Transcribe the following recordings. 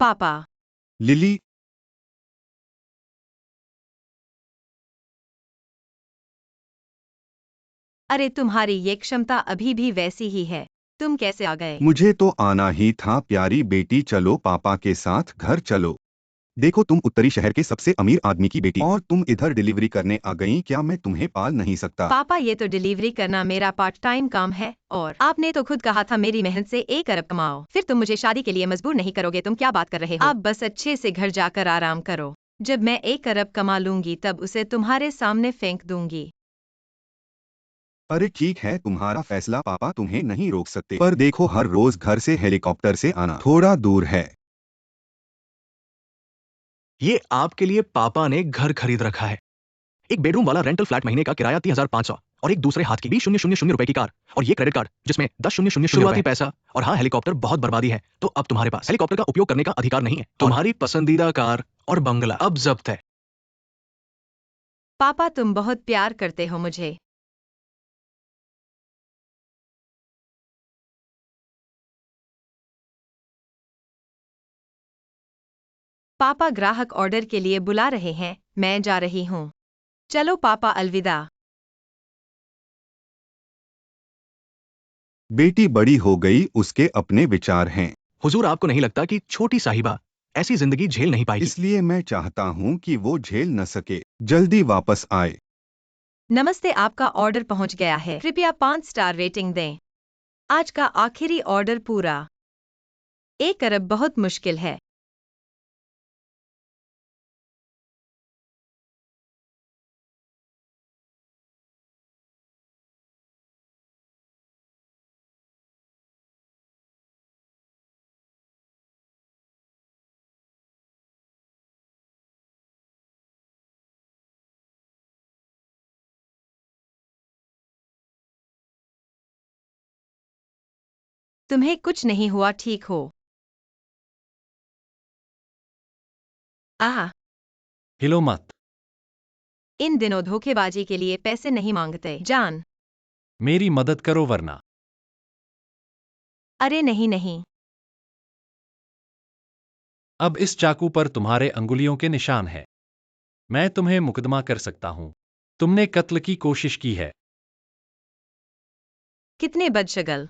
पापा। लिली, अरे तुम्हारी ये क्षमता अभी भी वैसी ही है। तुम कैसे आ गए? मुझे तो आना ही था प्यारी बेटी, चलो पापा के साथ घर चलो। देखो तुम उत्तरी शहर के सबसे अमीर आदमी की बेटी और तुम इधर डिलीवरी करने आ गई, क्या मैं तुम्हें पाल नहीं सकता? पापा ये तो डिलीवरी करना मेरा पार्ट टाइम काम है, और आपने तो खुद कहा था मेरी मेहनत से 1 अरब कमाओ। फिर तुम मुझे शादी के लिए मजबूर नहीं करोगे। तुम क्या बात कर रहे हो? आप बस अच्छे से घर जाकर आराम करो। जब मैं 1 अरब कमा लूंगी तब उसे तुम्हारे सामने फेंक दूंगी। अरे ठीक है, तुम्हारा फैसला पापा, तुम्हें नहीं रोक सकते, पर देखो हर रोज घर से हेलीकॉप्टर से आना थोड़ा दूर है। ये आपके लिए पापा ने घर खरीद रखा है। एक बेडरूम वाला रेंटल फ्लैट, महीने का किराया 3,500, और एक दूसरे हाथ की 20,000 रुपए की कार, और ये क्रेडिट कार्ड जिसमें 10,000 शुरुआती पैसा, और हाँ, हेलीकॉप्टर बहुत बर्बादी है, तो अब तुम्हारे पास हेलीकॉप्टर का उपयोग करने का अधिकार नहीं है। तुम्हारी पसंदीदा कार और बंगला अब जब्त है। पापा तुम बहुत प्यार करते हो मुझे। पापा ग्राहक ऑर्डर के लिए बुला रहे हैं, मैं जा रही हूँ। चलो पापा, अलविदा। बेटी बड़ी हो गई, उसके अपने विचार हैं, हुजूर, आपको नहीं लगता कि छोटी साहिबा ऐसी जिंदगी झेल नहीं पाएगी? इसलिए मैं चाहता हूँ कि वो झेल न सके, जल्दी वापस आए। नमस्ते, आपका ऑर्डर पहुंच गया है। कृपया 5 स्टार रेटिंग दें। आज का आखिरी ऑर्डर पूरा। 1 अरब बहुत मुश्किल है। तुम्हें कुछ नहीं हुआ, ठीक हो? आह, हिलो मत। इन दिनों धोखेबाजी के लिए पैसे नहीं मांगते जान। मेरी मदद करो वरना। अरे नहीं नहीं। अब इस चाकू पर तुम्हारे अंगुलियों के निशान हैं। मैं तुम्हें मुकदमा कर सकता हूं। तुमने कत्ल की कोशिश की है। कितने बदशगल।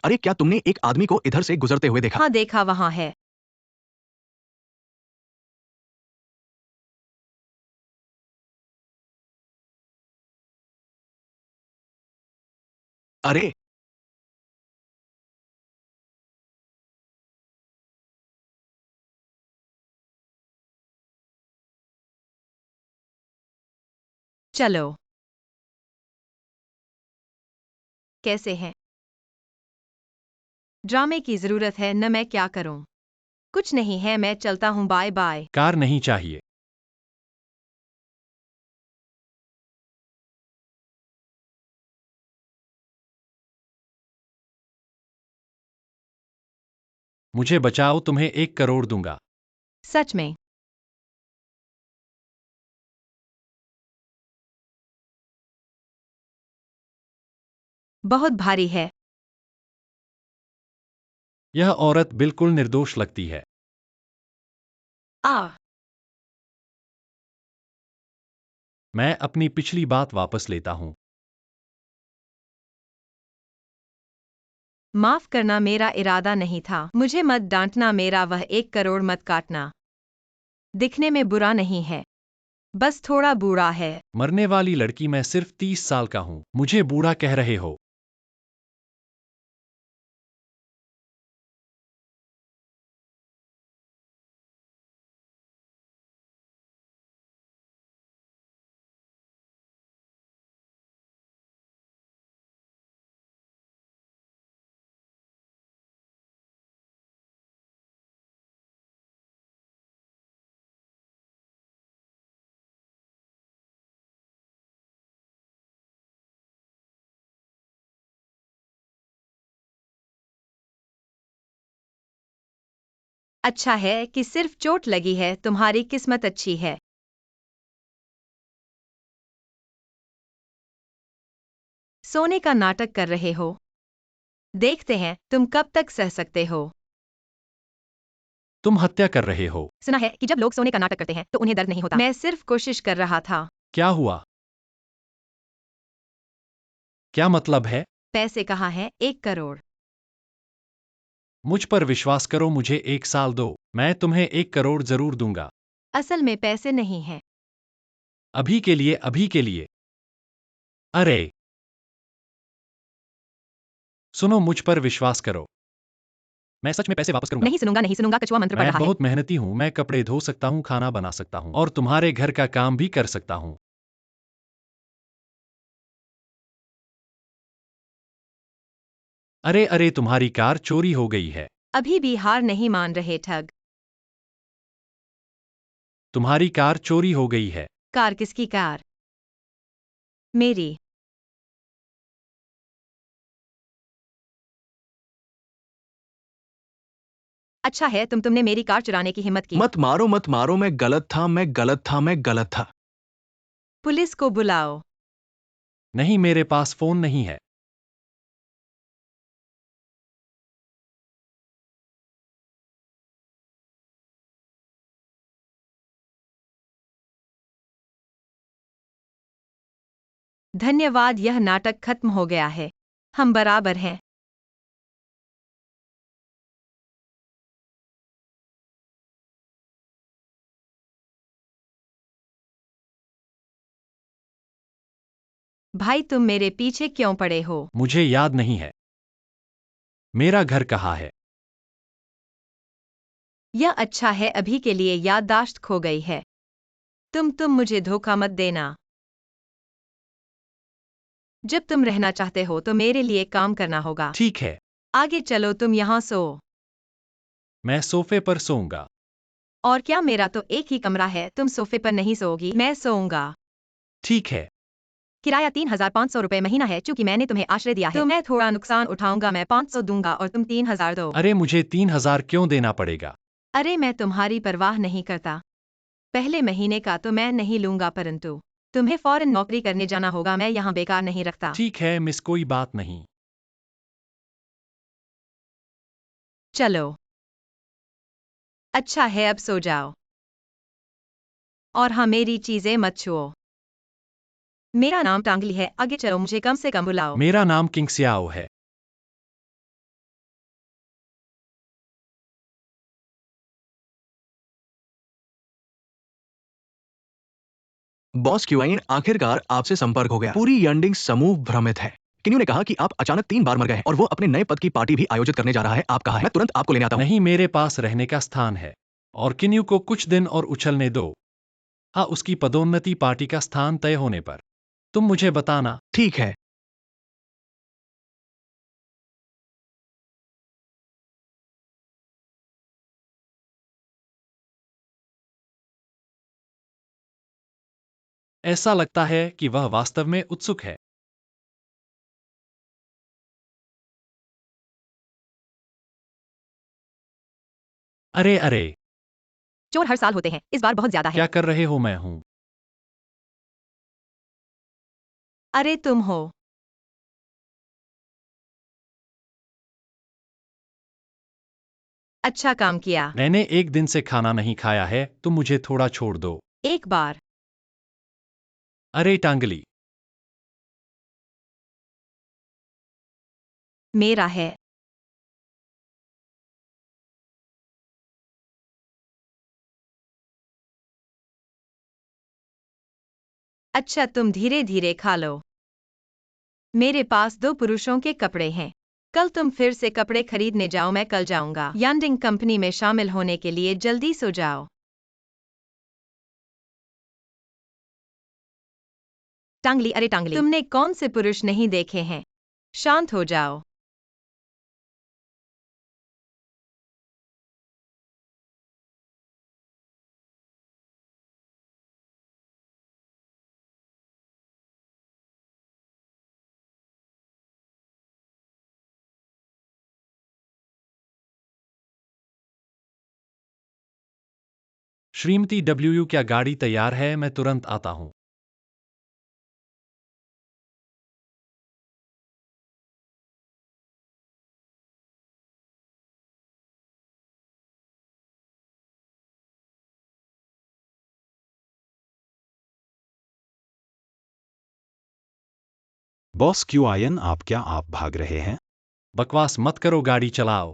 अरे, क्या तुमने एक आदमी को इधर से गुजरते हुए देखा? हाँ देखा, वहाँ है। अरे, चलो। कैसे हैं? ड्रामे की जरूरत है न, मैं क्या करूं? कुछ नहीं है, मैं चलता हूं, बाय बाय। कार नहीं चाहिए। मुझे बचाओ, तुम्हें 1 करोड़ दूंगा। सच में? बहुत भारी है। यह औरत बिल्कुल निर्दोष लगती है। आ, मैं अपनी पिछली बात वापस लेता हूं। माफ करना, मेरा इरादा नहीं था। मुझे मत डांटना, मेरा वह 1 करोड़ मत काटना। दिखने में बुरा नहीं है, बस थोड़ा बूढ़ा है। मरने वाली लड़की, मैं सिर्फ 30 साल का हूं, मुझे बूढ़ा कह रहे हो? अच्छा है कि सिर्फ चोट लगी है, तुम्हारी किस्मत अच्छी है। सोने का नाटक कर रहे हो? देखते हैं तुम कब तक सह सकते हो। तुम हत्या कर रहे हो। सुना है कि जब लोग सोने का नाटक करते हैं तो उन्हें दर्द नहीं होता। मैं सिर्फ कोशिश कर रहा था। क्या हुआ? क्या मतलब है? पैसे कहाँ हैं? 1 करोड़। मुझ पर विश्वास करो, मुझे 1 साल दो, मैं तुम्हें 1 करोड़ जरूर दूंगा। असल में पैसे नहीं हैं। अभी के लिए, अभी के लिए। अरे सुनो, मुझ पर विश्वास करो, मैं सच में पैसे वापस करूंगा। नहीं सुनूंगा, नहीं सुनूंगा। कछुआ मंत्र पढ़ मैं रहा है। बहुत मेहनती हूँ, मैं कपड़े धो सकता हूँ, खाना बना सकता हूँ और तुम्हारे घर का काम भी कर सकता हूँ। अरे अरे, तुम्हारी कार चोरी हो गई है। अभी भी हार नहीं मान रहे ठग। तुम्हारी कार चोरी हो गई है। कार किसकी कार? मेरी। अच्छा है तुमने मेरी कार चुराने की हिम्मत की। मत मारो मत मारो, मैं गलत था, मैं गलत था, मैं गलत था। पुलिस को बुलाओ। नहीं, मेरे पास फोन नहीं है। धन्यवाद, यह नाटक खत्म हो गया है। हम बराबर हैं। भाई तुम मेरे पीछे क्यों पड़े हो? मुझे याद नहीं है। मेरा घर कहाँ है? यह अच्छा है, अभी के लिए याददाश्त खो गई है। तुम मुझे धोखा मत देना। जब तुम रहना चाहते हो तो मेरे लिए काम करना होगा। ठीक है, आगे चलो, तुम यहाँ सो। मैं सोफे पर सोऊंगा। और क्या, मेरा तो एक ही कमरा है, तुम सोफे पर नहीं सोओगी, मैं सोऊंगा। ठीक है। किराया 3,500 रुपए महीना है, चूंकि मैंने तुम्हें आश्रय दिया है तो मैं थोड़ा नुकसान उठाऊंगा। मैं 500 दूंगा और तुम 3,000 दो। अरे मुझे 3,000 क्यों देना पड़ेगा? अरे मैं तुम्हारी परवाह नहीं करता। पहले महीने का तो मैं नहीं लूंगा, परंतु तुम्हें फौरन नौकरी करने जाना होगा, मैं यहाँ बेकार नहीं रखता। ठीक है मिस, कोई बात नहीं। चलो, अच्छा है, अब सो जाओ। और हाँ, मेरी चीजें मत छुओ। मेरा नाम टांगली है, आगे चलो, मुझे कम से कम बुलाओ। मेरा नाम किंगस्याओ है। बॉस क्यूआइन, आखिरकार आपसे संपर्क हो गया। पूरी यंडिंग समूह भ्रमित है। किन्यू ने कहा कि आप अचानक 3 बार मर गए हैं और वो अपने नए पद की पार्टी भी आयोजित करने जा रहा है। आप कहा है, मैं तुरंत आपको लेने आता हूँ। नहीं, मेरे पास रहने का स्थान है और किन्यू को कुछ दिन और उछलने दो। हाँ, उसकी पदोन्नति पार्टी का स्थान तय होने पर तुम मुझे बताना। ठीक है। ऐसा लगता है कि वह वास्तव में उत्सुक है। अरे अरे, चोर हर साल होते हैं, इस बार बहुत ज्यादा है। क्या कर रहे हो? मैं हूँ। अरे तुम हो। अच्छा काम किया। मैंने एक दिन से खाना नहीं खाया है, तुम मुझे थोड़ा छोड़ दो। एक बार। अरे टांगली, मेरा है। अच्छा, तुम धीरे धीरे खा लो। मेरे पास 2 पुरुषों के कपड़े हैं। कल तुम फिर से कपड़े खरीदने जाओ, मैं कल जाऊंगा। यांडिंग कंपनी में शामिल होने के लिए जल्दी सो जाओ। टांगली, अरे टांगली, तुमने कौन से पुरुष नहीं देखे हैं? शांत हो जाओ। श्रीमती डब्ल्यू, क्या गाड़ी तैयार है? मैं तुरंत आता हूँ। बॉस क्यूआईएन आप भाग रहे हैं? बकवास मत करो, गाड़ी चलाओ।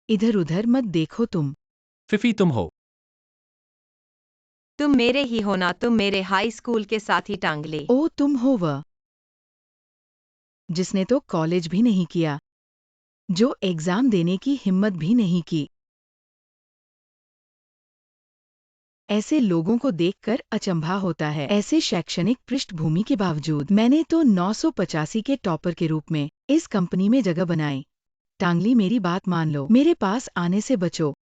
इधर उधर मत देखो तुम। फिफी तुम हो। तुम मेरे ही हो ना, तुम मेरे हाई स्कूल के साथी टांगले। ओ तुम हो वह जिसने तो कॉलेज भी नहीं किया, जो एग्जाम देने की हिम्मत भी नहीं की। ऐसे लोगों को देखकर अचंभा होता है। ऐसे शैक्षणिक पृष्ठभूमि के बावजूद मैंने तो 985 के टॉपर के रूप में इस कंपनी में जगह बनाई। टांगली, मेरी बात मान लो, मेरे पास आने से बचो।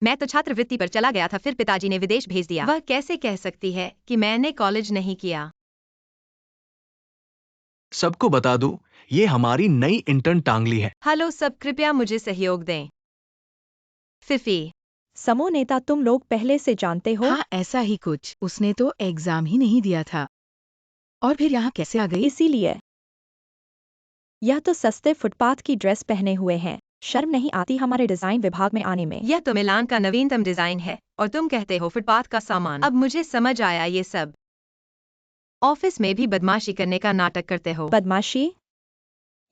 मैं तो छात्रवृत्ति पर चला गया था, फिर पिताजी ने विदेश भेज दिया। वह कैसे कह सकती है कि मैंने कॉलेज नहीं किया? सबको बता दूं, ये हमारी नई इंटर्न टांगली है। हेलो सब, कृपया मुझे सहयोग दें। फिफी, समूह नेता तुम लोग पहले से जानते हो? हाँ, ऐसा ही कुछ। उसने तो एग्जाम ही नहीं दिया था, और फिर यहाँ कैसे आ गई? इसीलिए यह तो सस्ते फुटपाथ की ड्रेस पहने हुए हैं। शर्म नहीं आती हमारे डिजाइन विभाग में आने में? यह तो मिलान का नवीनतम डिजाइन है और तुम कहते हो फुटपाथ का सामान। अब मुझे समझ आया, ये सब ऑफिस में भी बदमाशी करने का नाटक करते हो। बदमाशी?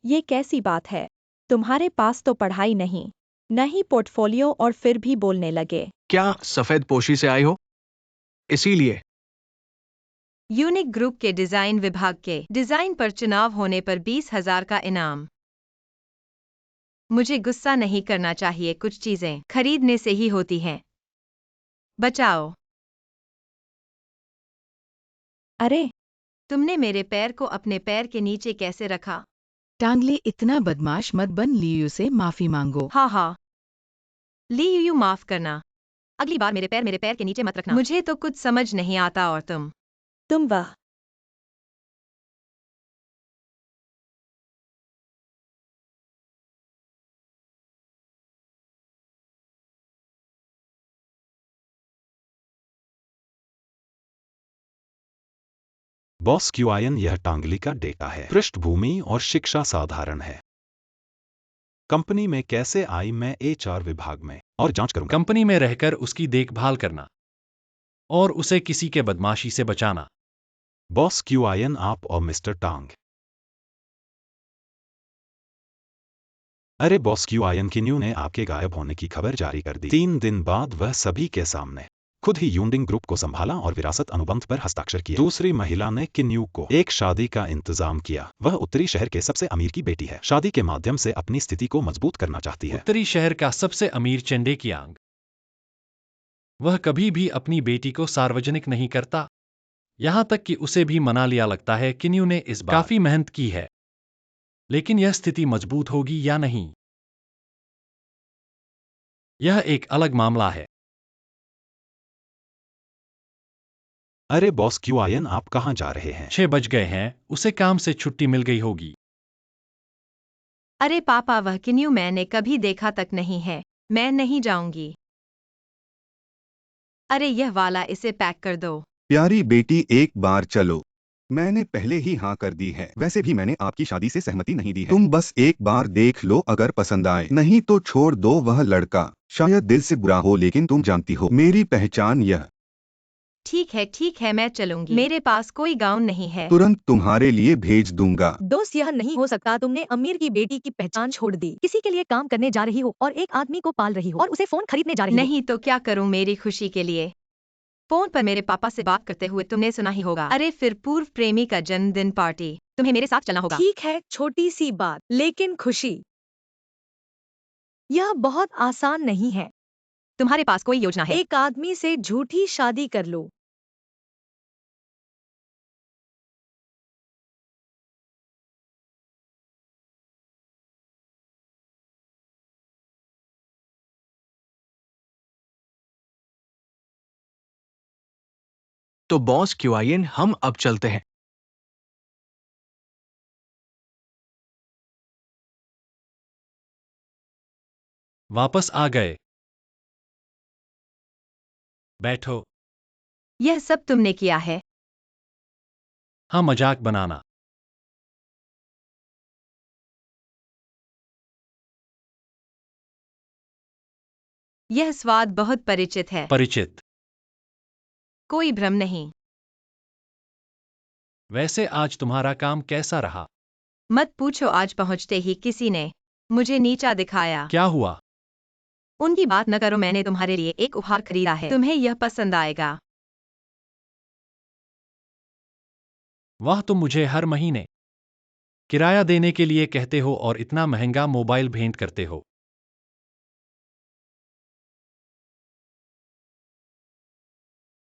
ये कैसी बात है? तुम्हारे पास तो पढ़ाई नहीं, न ही पोर्टफोलियो, और फिर भी बोलने लगे। क्या सफेद पोशी से आए हो? इसीलिए यूनिक ग्रुप के डिजाइन विभाग के डिजाइन पर चुनाव होने पर 20,000 का इनाम। मुझे गुस्सा नहीं करना चाहिए, कुछ चीजें खरीदने से ही होती हैं। बचाओ। अरे तुमने मेरे पैर को अपने पैर के नीचे कैसे रखा? टांगली, इतना बदमाश मत बन। लियू से माफी मांगो। हाँ हाँ, ली, माफ करना। अगली बार मेरे पैर के नीचे मत रखना। मुझे तो कुछ समझ नहीं आता, और तुम वह बॉस क्यूआईएन, यह टांगली का डेटा है। पृष्ठभूमि और शिक्षा साधारण है। कंपनी में कैसे आई? मैं एचआर विभाग में और जांच करूंगा। कंपनी में रहकर उसकी देखभाल करना और उसे किसी के बदमाशी से बचाना। बॉस क्यूआईएन, आप और मिस्टर टांग। अरे बॉस क्यूआईएन, किन्यू ने आपके गायब होने की खबर जारी कर दी। 3 दिन बाद वह सभी के सामने खुद ही यूनिक ग्रुप को संभाला और विरासत अनुबंध पर हस्ताक्षर किया। दूसरी महिला ने किन्यू को एक शादी का इंतजाम किया। वह उत्तरी शहर के सबसे अमीर की बेटी है। शादी के माध्यम से अपनी स्थिति को मजबूत करना चाहती है। उत्तरी शहर का सबसे अमीर चेंडे की आंग। वह कभी भी अपनी बेटी को सार्वजनिक नहीं करता, यहां तक कि उसे भी मना लिया। लगता है किन्यू ने इस बार काफी मेहनत की है, लेकिन यह स्थिति मजबूत होगी या नहीं, यह एक अलग मामला है। अरे बॉस क्यूआईएन, आप कहां जा रहे हैं? 6 बज गए हैं, उसे काम से छुट्टी मिल गई होगी। अरे पापा, वह किन्यू मैंने कभी देखा तक नहीं है। मैं नहीं जाऊंगी। अरे यह वाला, इसे पैक कर दो। प्यारी बेटी, एक बार चलो। मैंने पहले ही हाँ कर दी है। वैसे भी मैंने आपकी शादी से सहमति नहीं दी है। तुम बस एक बार देख लो, अगर पसंद आए, नहीं तो छोड़ दो। वह लड़का शायद दिल से बुरा हो, लेकिन तुम जानती हो मेरी पहचान। यह ठीक है, मैं चलूंगी। मेरे पास कोई गाउन नहीं है। तुरंत तुम्हारे लिए भेज दूंगा। दोस्त, यह नहीं हो सकता। तुमने अमीर की बेटी की पहचान छोड़ दी, किसी के लिए काम करने जा रही हो और एक आदमी को पाल रही हो और उसे फोन खरीदने जा रही हो। नहीं तो क्या करूं मेरी खुशी के लिए? फोन पर मेरे पापा से बात करते हुए तुमने सुना ही होगा। अरे फिर पूर्व प्रेमी का जन्मदिन पार्टी, तुम्हें मेरे साथ चलना होगा। ठीक है, छोटी सी बात, लेकिन खुशी। यह बहुत आसान नहीं है। तुम्हारे पास कोई योजना है? एक आदमी से झूठी शादी कर लो। तो बॉस क्यूआईएन, हम अब चलते हैं। वापस आ गए। बैठो। यह सब तुमने किया है? हाँ, मजाक बनाना। यह स्वाद बहुत परिचित है। परिचित? कोई भ्रम नहीं। वैसे आज तुम्हारा काम कैसा रहा? मत पूछो, आज पहुंचते ही किसी ने मुझे नीचा दिखाया। क्या हुआ? उनकी बात न करो, मैंने तुम्हारे लिए एक उपहार खरीदा है, तुम्हें यह पसंद आएगा। वाह, तुम मुझे हर महीने किराया देने के लिए कहते हो और इतना महंगा मोबाइल भेंट करते हो।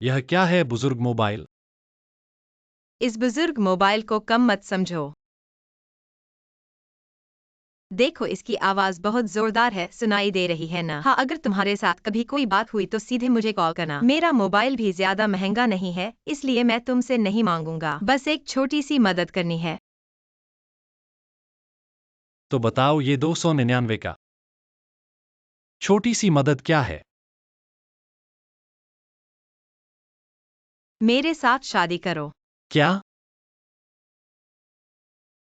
यह क्या है, बुजुर्ग मोबाइल? इस बुजुर्ग मोबाइल को कम मत समझो। देखो, इसकी आवाज बहुत जोरदार है, सुनाई दे रही है ना? हाँ, अगर तुम्हारे साथ कभी कोई बात हुई तो सीधे मुझे कॉल करना। मेरा मोबाइल भी ज्यादा महंगा नहीं है, इसलिए मैं तुमसे नहीं मांगूंगा, बस एक छोटी सी मदद करनी है। तो बताओ, ये 299 का छोटी सी मदद क्या है? मेरे साथ शादी करो। क्या?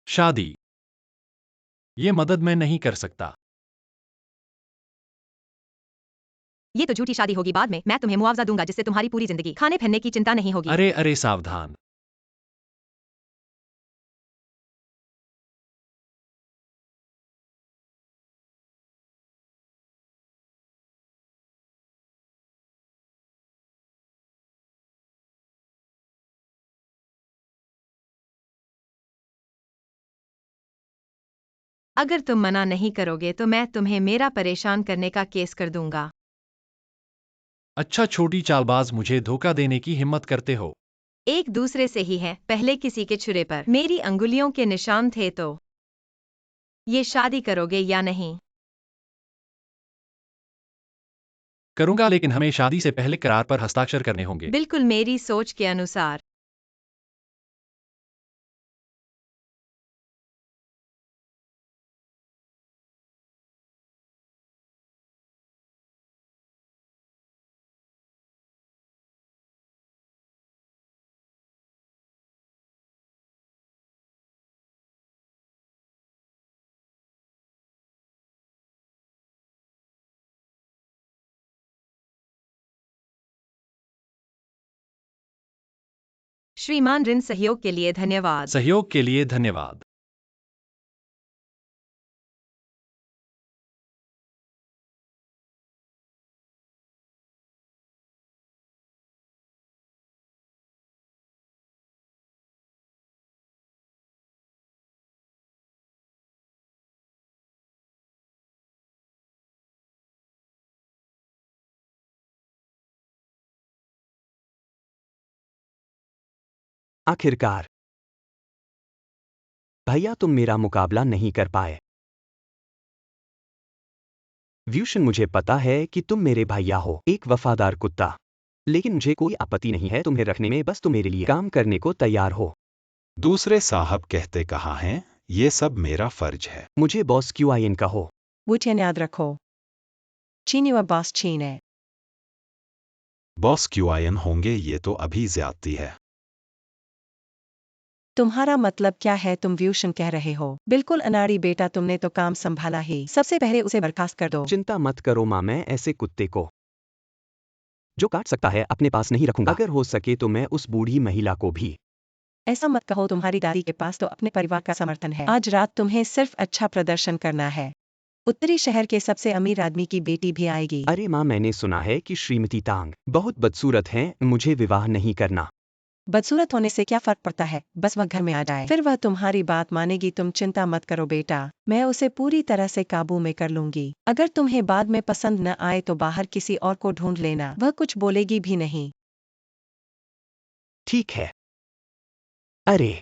शादी? ये मदद मैं नहीं कर सकता। ये तो झूठी शादी होगी, बाद में मैं तुम्हें मुआवजा दूंगा जिससे तुम्हारी पूरी जिंदगी खाने पहनने की चिंता नहीं होगी। अरे अरे, सावधान। अगर तुम मना नहीं करोगे तो मैं तुम्हें मेरा परेशान करने का केस कर दूंगा। अच्छा, छोटी चालबाज, मुझे धोखा देने की हिम्मत करते हो? एक दूसरे से ही है, पहले किसी के छुरे पर मेरी अंगुलियों के निशान थे, तो ये शादी करोगे या नहीं? करूंगा, लेकिन हमें शादी से पहले करार पर हस्ताक्षर करने होंगे। बिल्कुल मेरी सोच के अनुसार। श्रीमान, ऋण सहयोग के लिए धन्यवाद। सहयोग के लिए धन्यवाद। आखिरकार भैया, तुम मेरा मुकाबला नहीं कर पाए। व्यूशन, मुझे पता है कि तुम मेरे भैया हो, एक वफादार कुत्ता। लेकिन मुझे कोई आपत्ति नहीं है तुम्हें रखने में, बस तुम मेरे लिए काम करने को तैयार हो। दूसरे साहब कहते कहाँ हैं, ये सब मेरा फर्ज है। मुझे बॉस क्यूआईएन कहो। Wuten याद रखो। चीनी व बॉस चीन है। बॉस क्यूआईएन होंगे, ये तो अभी ज्यादती है। तुम्हारा मतलब क्या है, तुम व्यूशन कह रहे हो? बिल्कुल अनाड़ी बेटा, तुमने तो काम संभाला ही, सबसे पहले उसे बर्खास्त कर दो। चिंता मत करो माँ, मैं ऐसे कुत्ते को जो काट सकता है अपने पास नहीं रखूंगा। अगर हो सके तो मैं उस बूढ़ी महिला को भी। ऐसा मत कहो, तुम्हारी दादी के पास तो अपने परिवार का समर्थन है। आज रात तुम्हें सिर्फ अच्छा प्रदर्शन करना है। उत्तरी शहर के सबसे अमीर आदमी की बेटी भी आएगी। अरे माँ, मैंने सुना है कि श्रीमती तांग बहुत बदसूरत हैं, मुझे विवाह नहीं करना। बदसूरत होने से क्या फर्क पड़ता है, बस वह घर में आ जाए, फिर वह तुम्हारी बात मानेगी। तुम चिंता मत करो बेटा, मैं उसे पूरी तरह से काबू में कर लूंगी। अगर तुम्हें बाद में पसंद न आए तो बाहर किसी और को ढूंढ लेना, वह कुछ बोलेगी भी नहीं। ठीक है। अरे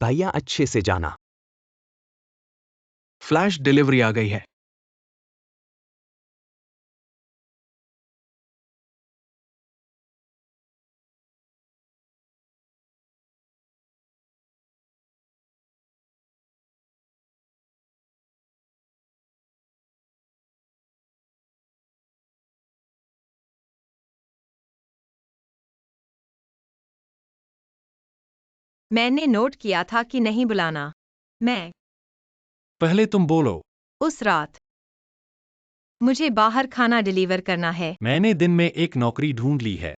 भैया, अच्छे से जाना। फ्लैश डिलीवरी आ गई है। मैंने नोट किया था कि नहीं बुलाना। मैं पहले तुम बोलो। उस रात मुझे बाहर खाना डिलीवर करना है। मैंने दिन में एक नौकरी ढूंढ ली है।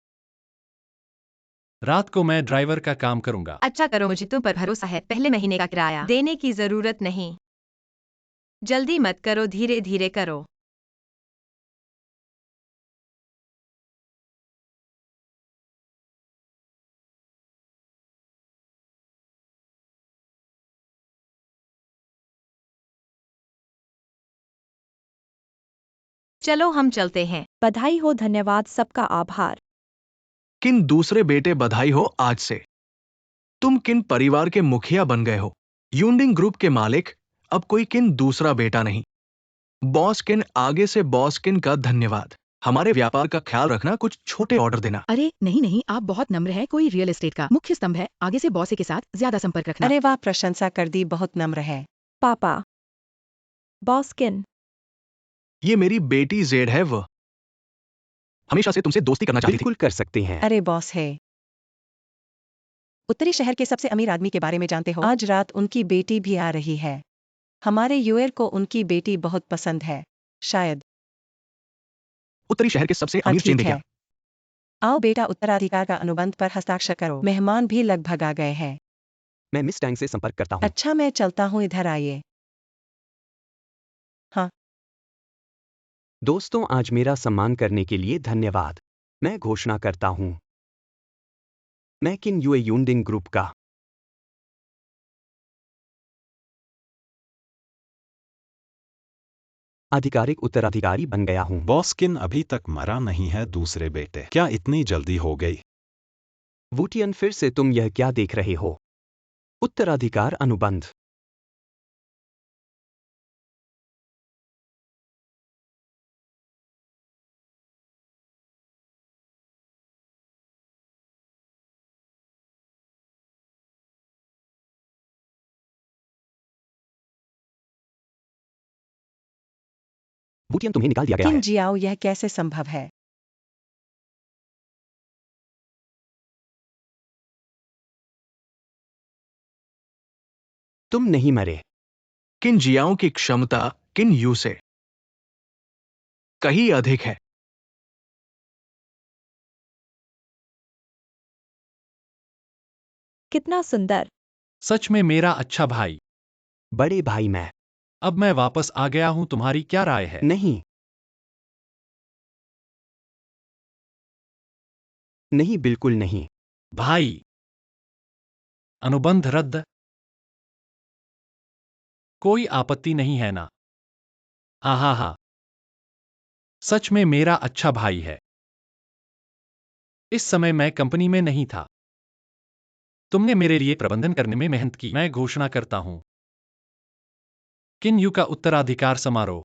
रात को मैं ड्राइवर का काम करूंगा। अच्छा करो, मुझे तुम पर भरोसा है। पहले महीने का किराया देने की जरूरत नहीं। जल्दी मत करो, धीरे धीरे करो। चलो हम चलते हैं। बधाई हो, धन्यवाद, सबका आभार। किन दूसरे बेटे बधाई हो आज से। तुम किन परिवार के मुखिया बन गए हो। यूंडिंग ग्रुप के मालिक अब कोई किन दूसरा बेटा नहीं। बॉस किन आगे से बॉस किन का धन्यवाद। हमारे व्यापार का ख्याल रखना, कुछ छोटे ऑर्डर देना। अरे नहीं नहीं, आप बहुत नम्र हैं, कोई रियल एस्टेट का मुख्य स्तंभ है, आगे से बॉस के साथ ज्यादा संपर्क रखना। अरे वाह, प्रशंसा कर दी, बहुत नम्र है। पापा। बॉस किन। ये मेरी बेटी जेड है, वह हमेशा से तुमसे दोस्ती करना चाहती थी। बिल्कुल कर सकते हैं। अरे बॉस है। उत्तरी शहर के सबसे अमीर आदमी के बारे में जानते हो? आज रात उनकी बेटी भी आ रही है। हमारे यूएर को उनकी बेटी बहुत पसंद है। शायद। उत्तरी शहर के सबसे हाँ अमीर ठीक चेंदे क्या। है। आओ बेटा, उत्तराधिकार का अनुबंध पर हस्ताक्षर करो। मेहमान भी लगभग आ गए हैं। मैं मिस टैंग से संपर्क करता हूँ। अच्छा, मैं चलता हूँ, इधर आइए। दोस्तों, आज मेरा सम्मान करने के लिए धन्यवाद। मैं घोषणा करता हूँ, मैं किन यूए यूंडिंग ग्रुप का आधिकारिक उत्तराधिकारी बन गया हूँ। बॉस किन अभी तक मरा नहीं है दूसरे बेटे। क्या इतनी जल्दी हो गई। वुटियन, फिर से तुम यह क्या देख रहे हो। उत्तराधिकार अनुबंध। वुटियन, तुम्हें निकाल दिया गया किन है। जियाओ, यह कैसे संभव है? तुम नहीं मरे। किन जियाओं की क्षमता किन यू से कहीं अधिक है। कितना सुंदर। सच में मेरा अच्छा भाई। बड़े भाई, मैं अब मैं वापस आ गया हूं, तुम्हारी क्या राय है। नहीं। नहीं, बिल्कुल नहीं। भाई, अनुबंध रद्द। कोई आपत्ति नहीं है ना। हा। सच में मेरा अच्छा भाई है। इस समय मैं कंपनी में नहीं था। तुमने मेरे लिए प्रबंधन करने में मेहनत की। मैं घोषणा करता हूं, किन यू का उत्तराधिकार समारोह।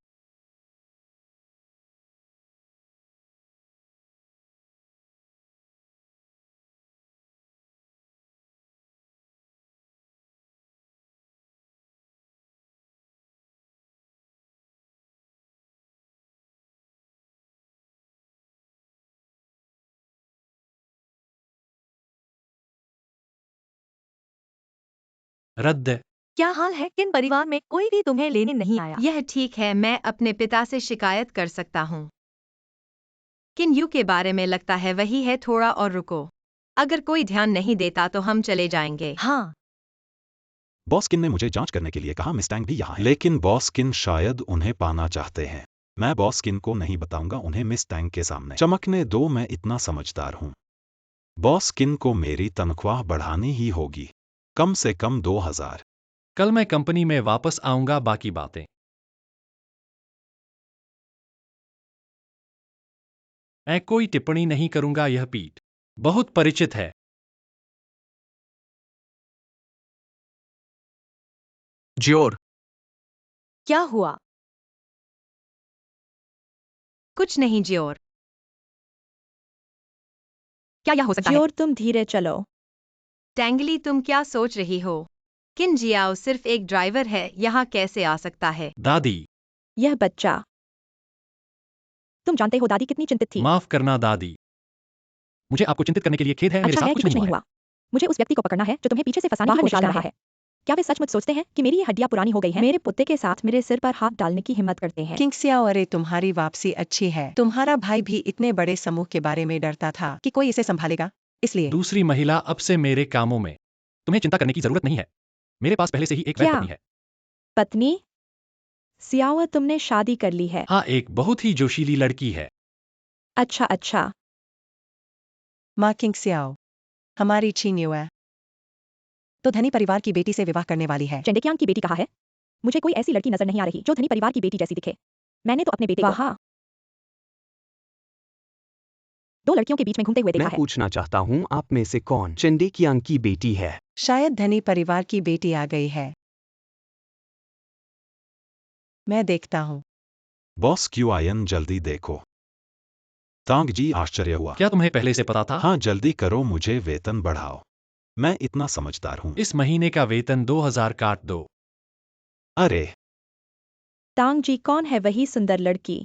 रद्द। क्या हाल है? किन परिवार में कोई भी तुम्हें लेने नहीं आया? यह ठीक है, मैं अपने पिता से शिकायत कर सकता हूँ। किन यू के बारे में लगता है वही है, थोड़ा और रुको। अगर कोई ध्यान नहीं देता तो हम चले जाएंगे। हाँ। बॉस किन ने मुझे जांच करने के लिए कहा। मिस टैंग भी यहाँ है। लेकिन बॉस किन शायद उन्हें पाना चाहते हैं। मैं बॉस किन को नहीं बताऊंगा उन्हें मिस टैंग के सामने। चमकने दो, मैं इतना समझदार हूँ। बॉस किन को मेरी तनख्वाह बढ़ानी ही होगी, कम से कम 2000। कल मैं कंपनी में वापस आऊंगा, बाकी बातें। मैं कोई टिप्पणी नहीं करूंगा, यह पीठ बहुत परिचित है। ज्योर। क्या हुआ? कुछ नहीं जियोर। क्या यह हो सकता है? ज्योर, तुम धीरे चलो। टैंगली, तुम क्या सोच रही हो? किन जियाओ सिर्फ एक ड्राइवर है, यहाँ कैसे आ सकता है? दादी। यह बच्चा। तुम जानते हो दादी कितनी चिंतित थी। माफ करना दादी, मुझे आपको चिंतित करने के लिए खेद है। मेरे अच्छा साथ है कुछ कि नहीं हुआ है। हुआ। मुझे उस व्यक्ति को पकड़ना है जो तुम्हें पीछे से फंसाने की कोशिश कर रहा है। क्या वे सचमुच सोचते हैं कि मेरी ये हड्डियां पुरानी हो गई हैं? मेरे पुत्ते के साथ मेरे सिर पर हाथ डालने की हिम्मत करते हैं। किंग सियाओ, अरे तुम्हारी वापसी अच्छी है। तुम्हारा भाई भी इतने बड़े समूह के बारे में डरता था कि कोई इसे संभालेगा, इसलिए दूसरी महिला, अब से मेरे कामों में तुम्हें चिंता करने की जरूरत नहीं है। मेरे पास पहले से ही एक वैध क्या? पत्नी है। पत्नी? सियाओ, तुमने शादी कर ली है? हाँ, एक बहुत ही जोशीली लड़की है। अच्छा अच्छा। माँ किंग सियाओ, हमारी चीन्यू है तो धनी परिवार की बेटी से विवाह करने वाली है। चेंडेकियांग की बेटी कहा है? मुझे कोई ऐसी लड़की नजर नहीं आ रही जो धनी परिवार की बेटी जैसी दिखे। मैंने तो अपने बेटे को वहाँ 2 लड़कियों के बीच में घूमते हुए देखा मैं है। पूछना चाहता हूँ आप में से कौन चेंडेकियांग की बेटी है? शायद धनी परिवार की बेटी आ गई है। मैं देखता हूँ। बॉस क्यूआईएन, जल्दी देखो। तांग जी आश्चर्य हुआ। क्या तुम्हें पहले से पता था? हाँ, जल्दी करो, मुझे वेतन बढ़ाओ। मैं इतना समझदार हूँ। इस महीने का वेतन 2000 काट दो। अरे तांग जी, कौन है वही सुंदर लड़की?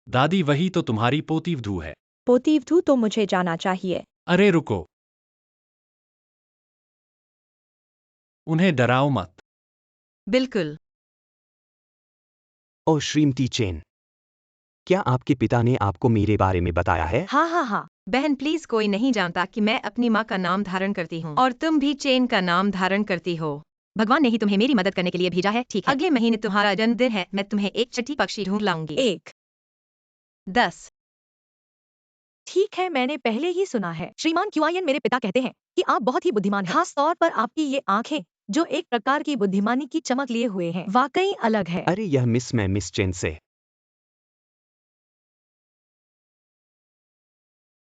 दादी, वही तो तुम्हारी पोतीवधू है। पोतीवधू तो मुझे जाना चाहिए। अरे रुको, उन्हें डराओ मत। बिल्कुल। ओ श्रीमती चेन, क्या आपके पिता ने आपको मेरे बारे में बताया है? हाँ। बहन प्लीज, कोई नहीं जानता कि मैं अपनी माँ का नाम धारण करती हूँ और तुम भी चेन का नाम धारण करती हो। भगवान ने ही तुम्हें मेरी मदद करने के लिए भेजा है, ठीक है? अगले महीने तुम्हारा जन्मदिन है, मैं तुम्हें एक छठी पक्षी ढूंढ लाऊंगी। 1 10। ठीक है, मैंने पहले ही सुना है। श्रीमान क्यूआईएन, मेरे पिता कहते हैं कि आप बहुत ही बुद्धिमान हैं। खास तौर पर आपकी ये आंखें जो एक प्रकार की बुद्धिमानी की चमक लिए हुए हैं, वाकई अलग है। अरे यह मिस चेन से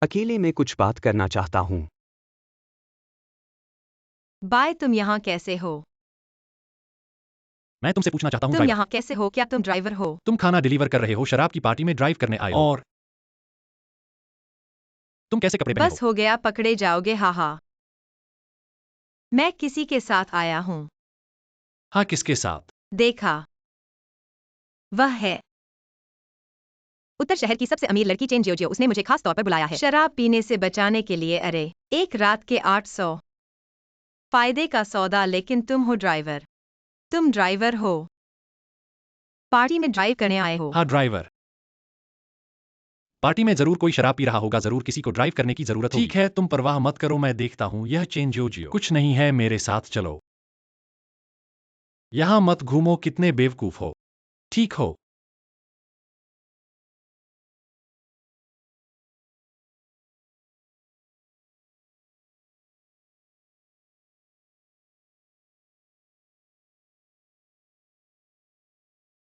अकेले में कुछ बात करना चाहता हूँ। बाय, तुम यहाँ कैसे हो? मैं तुमसे पूछना चाहता हूँ, तुम ड्राइवर, यहाँ कैसे हो? क्या तुम ड्राइवर हो? तुम खाना डिलीवर कर रहे हो, शराब की पार्टी में ड्राइव करने आए हो, और तुम कैसे कपड़े पहने हो? बस हो गया, पकड़े जाओगे, हाहा। मैं किसी के साथ आया हूँ। हाँ, किसके साथ? देखा, वह है उत्तर शहर की सबसे अमीर लड़की चेन जियोजियो। उसने मुझे खास तौर पर बुलाया है शराब पीने से बचाने के लिए। अरे, एक रात के 800 फायदे का सौदा। लेकिन तुम हो ड्राइवर। तुम ड्राइवर हो, पार्टी में ड्राइव करने आए हो। हाँ, ड्राइवर। पार्टी में जरूर कोई शराब पी रहा होगा, जरूर किसी को ड्राइव करने की जरूरत होगी। ठीक है, तुम परवाह मत करो, मैं देखता हूँ। यह चेन जियोजियो कुछ नहीं है, मेरे साथ चलो। यहाँ मत घूमो, कितने बेवकूफ हो। ठीक हो?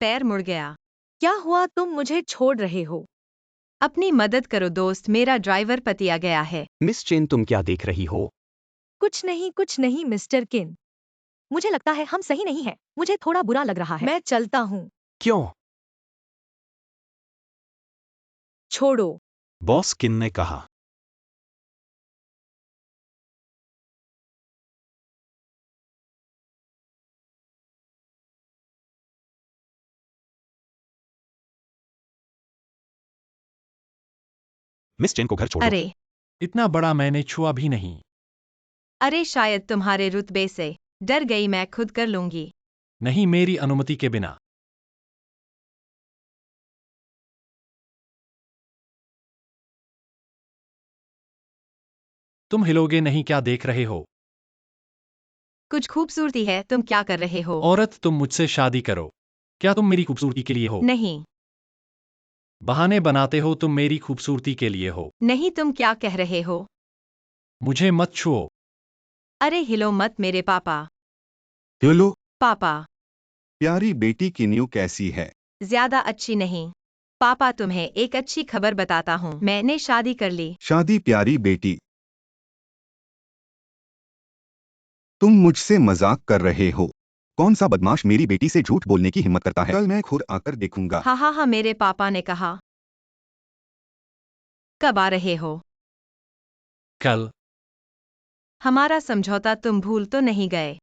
पैर मुड़ गया। क्या हुआ, तुम मुझे छोड़ रहे हो? अपनी मदद करो दोस्त, मेरा ड्राइवर पतिया गया है। मिस चेन, तुम क्या देख रही हो? कुछ नहीं मिस्टर किन। मुझे लगता है हम सही नहीं हैं। मुझे थोड़ा बुरा लग रहा है। मैं चलता हूँ। क्यों? छोड़ो। बॉस किन ने कहा। मिस चेन को घर छोड़ो। अरे, इतना बड़ा मैंने छुआ भी नहीं। अरे शायद तुम्हारे रुतबे से डर गई, मैं खुद कर लूंगी। नहीं, मेरी अनुमति के बिना। तुम हिलोगे नहीं, क्या देख रहे हो? कुछ खूबसूरती है, तुम क्या कर रहे हो? औरत, तुम मुझसे शादी करो। क्या तुम मेरी खूबसूरती के लिए हो? नहीं। बहाने बनाते हो, तुम मेरी खूबसूरती के लिए हो। नहीं, तुम क्या कह रहे हो? मुझे मत छुओ। अरे हिलो मत मेरे पापा। चलो, पापा, प्यारी बेटी किन्यू कैसी है? ज्यादा अच्छी नहीं। पापा, तुम्हें एक अच्छी खबर बताता हूँ, मैंने शादी कर ली। शादी? प्यारी बेटी, तुम मुझसे मजाक कर रहे हो? कौन सा बदमाश मेरी बेटी से झूठ बोलने की हिम्मत करता है? कल मैं खुद आकर देखूंगा। हाँ, मेरे पापा ने कहा। कब आ रहे हो? कल। हमारा समझौता तुम भूल तो नहीं गए?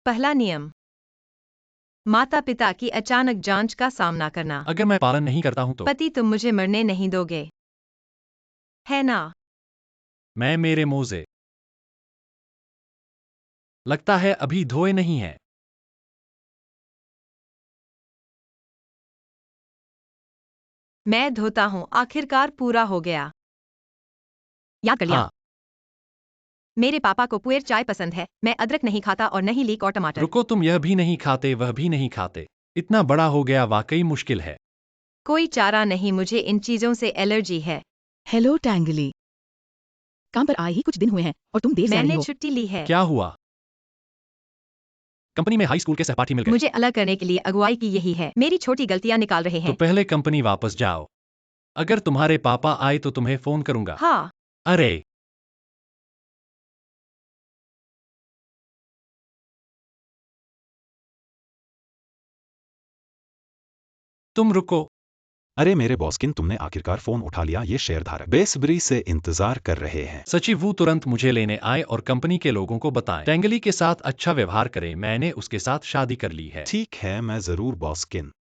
पहला नियम, माता पिता की अचानक जांच का सामना करना। अगर मैं पालन नहीं करता हूं तो? पति, तुम मुझे मरने नहीं दोगे, है ना? मैं मेरे मोजे लगता है अभी धोए नहीं है। मैं धोता हूँ, आखिरकार पूरा हो गया। याद कर लिया। हाँ, मेरे पापा को पुएर चाय पसंद है। मैं अदरक नहीं खाता और नहीं लीक और टमाटर। रुको, तुम यह भी नहीं खाते, वह भी नहीं खाते। इतना बड़ा हो गया, वाकई मुश्किल है। कोई चारा नहीं, मुझे इन चीजों से एलर्जी है। हेलो टैंगली, काम पर आए ही कुछ दिन हुए हैं और तुम देर से आई मैंने हो। छुट्टी ली है। क्या हुआ? कंपनी में हाई स्कूल के सहपाठी मिल गए। मुझे अलग करने के लिए अगुवाई की यही है। मेरी छोटी गलतियां निकाल रहे तो हैं। पहले कंपनी वापस जाओ। अगर तुम्हारे पापा आए तो तुम्हें फोन करूंगा। हाँ, अरे, तुम रुको। अरे मेरे बॉसकिन, तुमने आखिरकार फोन उठा लिया। ये शेयरधारक बेसब्री से इंतजार कर रहे हैं। सचिव वो तुरंत मुझे लेने आए और कंपनी के लोगों को बताएं, टेंगली के साथ अच्छा व्यवहार करें। मैंने उसके साथ शादी कर ली है। ठीक है, मैं जरूर बॉसकिन।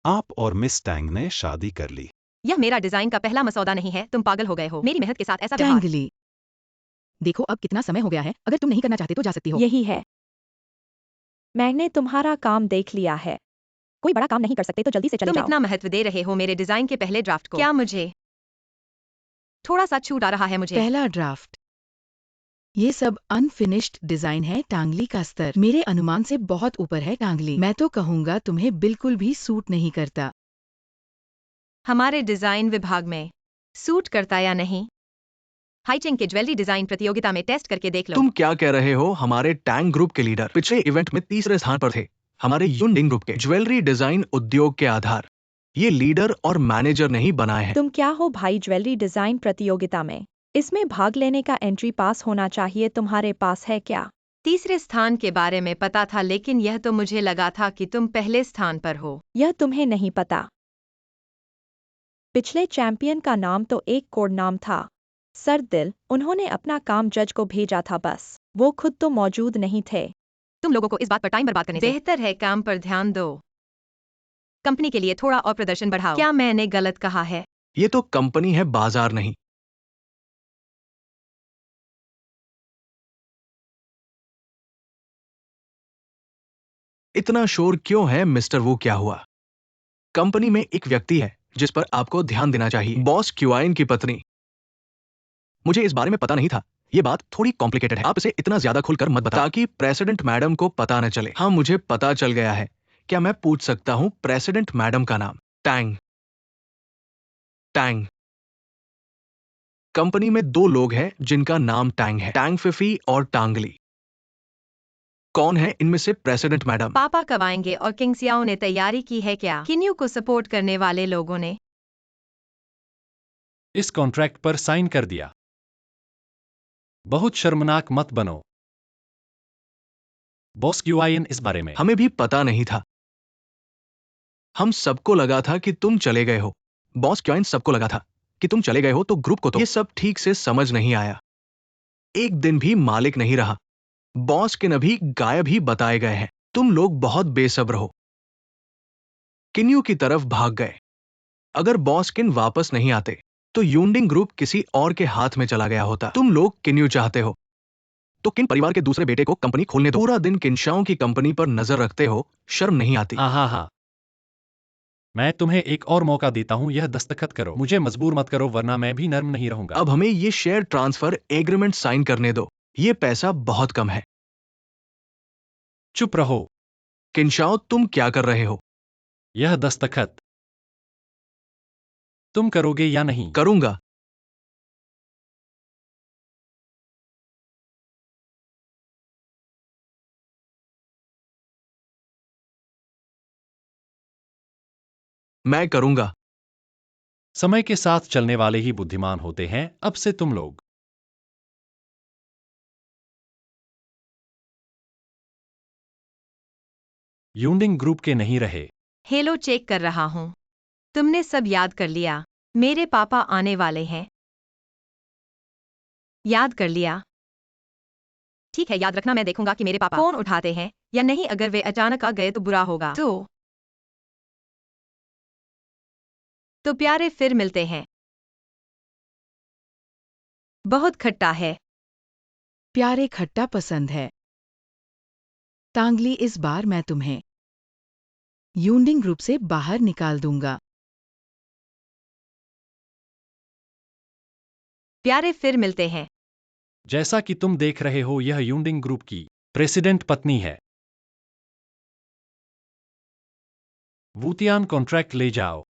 आप और मिस टैंग ने शादी कर ली। यह मेरा डिजाइन का पहला मसौदा नहीं है। तुम पागल हो गए हो। मेरी मेहनत के साथ ऐसा व्यवहार। टैंगली, देखो अब कितना समय हो गया है। अगर तुम नहीं करना चाहते तो जा सकती हो। यही है, मैंने तुम्हारा काम देख लिया है। कोई बड़ा काम नहीं कर सकते तो जल्दी से चले तुम जाओ। इतना महत्व दे रहे हो मेरे डिजाइन के पहले ड्राफ्ट को। क्या मुझे थोड़ा सा छूट आ रहा है मुझे? पहला ड्राफ्ट। ये सब अनफिनिश्ड डिजाइन है। टांगली का स्तर मेरे अनुमान से बहुत ऊपर है। टांगली, मैं तो कहूंगा तुम्हें बिल्कुल भी सूट नहीं करता। हमारे डिजाइन विभाग में सूट करता या नहीं? हाईचिंग के ज्वेलरी डिजाइन प्रतियोगिता में टेस्ट करके देख लो। तुम क्या कह रहे हो? हमारे टैंग ग्रुप के लीडर पिछले इवेंट में तीसरे स्थान पर थे। हमारे यूनिंग ग्रुप के ज्वेलरी डिजाइन उद्योग के आधार ये लीडर और मैनेजर नहीं बनाए हैं। तुम क्या हो भाई ज्वेलरी डिजाइन प्रतियोगिता में? इसमें भाग लेने का एंट्री पास होना चाहिए। तुम्हारे पास है क्या? तीसरे स्थान के बारे में पता था, लेकिन यह तो मुझे लगा था कि तुम पहले स्थान पर हो। यह तुम्हें नहीं पता। पिछले चैंपियन का नाम तो एक कोड नाम था, सर दिल। उन्होंने अपना काम जज को भेजा था, बस वो खुद तो मौजूद नहीं थे। तुम लोगों को इस बात पर टाइम बर्बाद करने से बेहतर है काम पर ध्यान दो। कंपनी के लिए थोड़ा और प्रदर्शन बढ़ाओ। क्या मैंने गलत कहा है? ये तो कंपनी है, बाजार नहीं। इतना शोर क्यों है मिस्टर? वो क्या हुआ? कंपनी में एक व्यक्ति है जिस पर आपको ध्यान देना चाहिए, बॉस क्यूआइन की पत्नी। मुझे इस बारे में पता नहीं था। ये बात थोड़ी कॉम्प्लिकेटेड है। आप इसे इतना ज्यादा खुलकर मत बताओ ताकि प्रेसिडेंट मैडम को पता न चले। हाँ, मुझे पता चल गया है। क्या मैं पूछ सकता हूँ प्रेसिडेंट मैडम का नाम? टैंग। टैंग। कंपनी में दो लोग हैं जिनका नाम टैंग है, टैंग फिफी और टांगली। कौन है इनमें से प्रेसिडेंट मैडम? पापा कब आएंगे और किंगसियाओ ने तैयारी की है क्या? किन्यू को सपोर्ट करने वाले लोगों ने इस कॉन्ट्रैक्ट पर साइन कर दिया। बहुत शर्मनाक मत बनो। बॉस क्यूआईएन इस बारे में हमें भी पता नहीं था। हम सबको लगा था कि तुम चले गए हो। बॉस क्यूआइन सबको लगा था कि तुम चले गए हो, तो ग्रुप को तो ये सब ठीक से समझ नहीं आया। एक दिन भी मालिक नहीं रहा। बॉस किन अभी गायब ही बताए गए हैं। तुम लोग बहुत बेसब्र हो। किन्यू की तरफ भाग गए। अगर बॉस किन वापस नहीं आते तो यूनिंग ग्रुप किसी और के हाथ में चला गया होता। तुम लोग किन्यू चाहते हो तो किन परिवार के दूसरे बेटे को कंपनी खोलने दो। पूरा दिन किनशाओं की कंपनी पर नजर रखते हो, शर्म नहीं आती? हाँ। मैं तुम्हें एक और मौका देता हूँ, यह दस्तखत करो। मुझे मजबूर मत करो वरना मैं भी नर्म नहीं रहूंगा। अब हमें ये शेयर ट्रांसफर एग्रीमेंट साइन करने दो। ये पैसा बहुत कम है। चुप रहो। किनशाओ, तुम क्या कर रहे हो? यह दस्तखत तुम करोगे या नहीं? करूंगा। मैं करूंगा। समय के साथ चलने वाले ही बुद्धिमान होते हैं। अब से तुम लोग यूनिंग ग्रुप के नहीं रहे। हेलो चेक कर रहा हूँ। तुमने सब याद कर लिया? मेरे पापा आने वाले हैं। याद कर लिया? ठीक है, याद रखना मैं देखूंगा कि मेरे पापा फोन उठाते हैं या नहीं। अगर वे अचानक आ गए तो बुरा होगा। तो तो प्यारे फिर मिलते हैं। बहुत खट्टा है। प्यारे खट्टा पसंद है। टांगली, इस बार मैं तुम्हें यूंडिंग ग्रुप से बाहर निकाल दूंगा। प्यारे फिर मिलते हैं। जैसा कि तुम देख रहे हो, यह यूंडिंग ग्रुप की प्रेसिडेंट पत्नी है। वूतियान कॉन्ट्रैक्ट ले जाओ।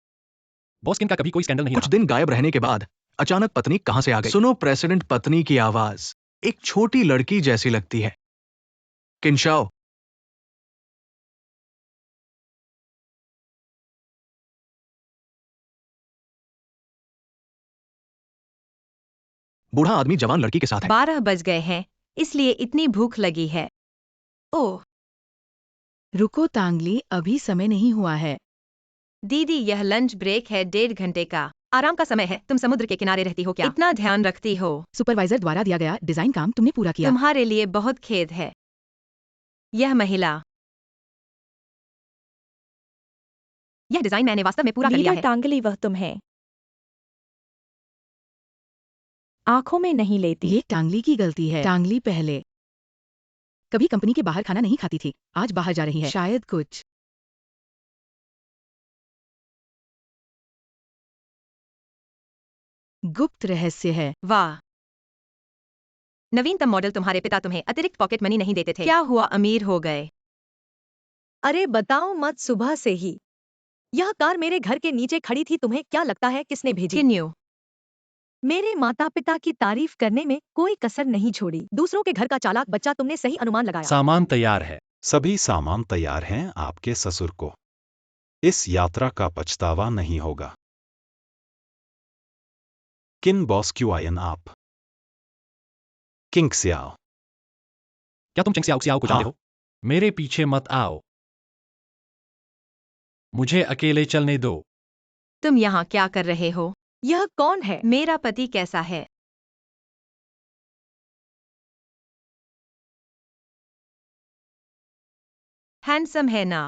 बॉस किन का कभी कोई स्कैंडल नहीं कुछ रहा। दिन गायब रहने के बाद अचानक पत्नी कहां से आ गई? सुनो, प्रेसिडेंट पत्नी की आवाज एक छोटी लड़की जैसी लगती है। किनशाओ, बूढ़ा आदमी जवान लड़की के साथ है। 12 बज गए हैं, इसलिए इतनी भूख लगी है। ओह रुको टांगली, अभी समय नहीं हुआ है। दीदी, यह लंच ब्रेक है, 1.5 घंटे का आराम का समय है। तुम समुद्र के किनारे रहती हो क्या? इतना ध्यान रखती हो। सुपरवाइजर द्वारा दिया गया डिजाइन काम तुमने पूरा किया। तुम्हारे लिए बहुत खेद है। यह डिजाइन मैंने वास्तव में पूरा कर लिया लीडर है। टांगली, वह तुम्हें आंखों में नहीं लेती। ये टांगली की गलती है। टांगली पहले कभी कंपनी के बाहर खाना नहीं खाती थी, आज बाहर जा रही है। शायद कुछ गुप्त रहस्य है। वाह, नवीनतम मॉडल। तुम्हारे पिता तुम्हें अतिरिक्त पॉकेट मनी नहीं देते थे। क्या हुआ, अमीर हो गए? अरे बताओ मत, सुबह से ही यह कार मेरे घर के नीचे खड़ी थी। तुम्हें क्या लगता है किसने भेजी? किन्यू। मेरे माता पिता की तारीफ करने में कोई कसर नहीं छोड़ी। दूसरों के घर का चालाक बच्चा, तुमने सही अनुमान लगाया। सामान तैयार है। सभी सामान तैयार हैं। आपके ससुर को इस यात्रा का पछतावा नहीं होगा। किन बॉस क्यूआईएन आप? King Xiao. क्या तुम चेंग सियाओ को जानते हाँ। हो? मेरे पीछे मत आओ, मुझे अकेले चलने दो। तुम यहाँ क्या कर रहे हो? यह कौन है? मेरा पति कैसा है? हैंडसम है ना?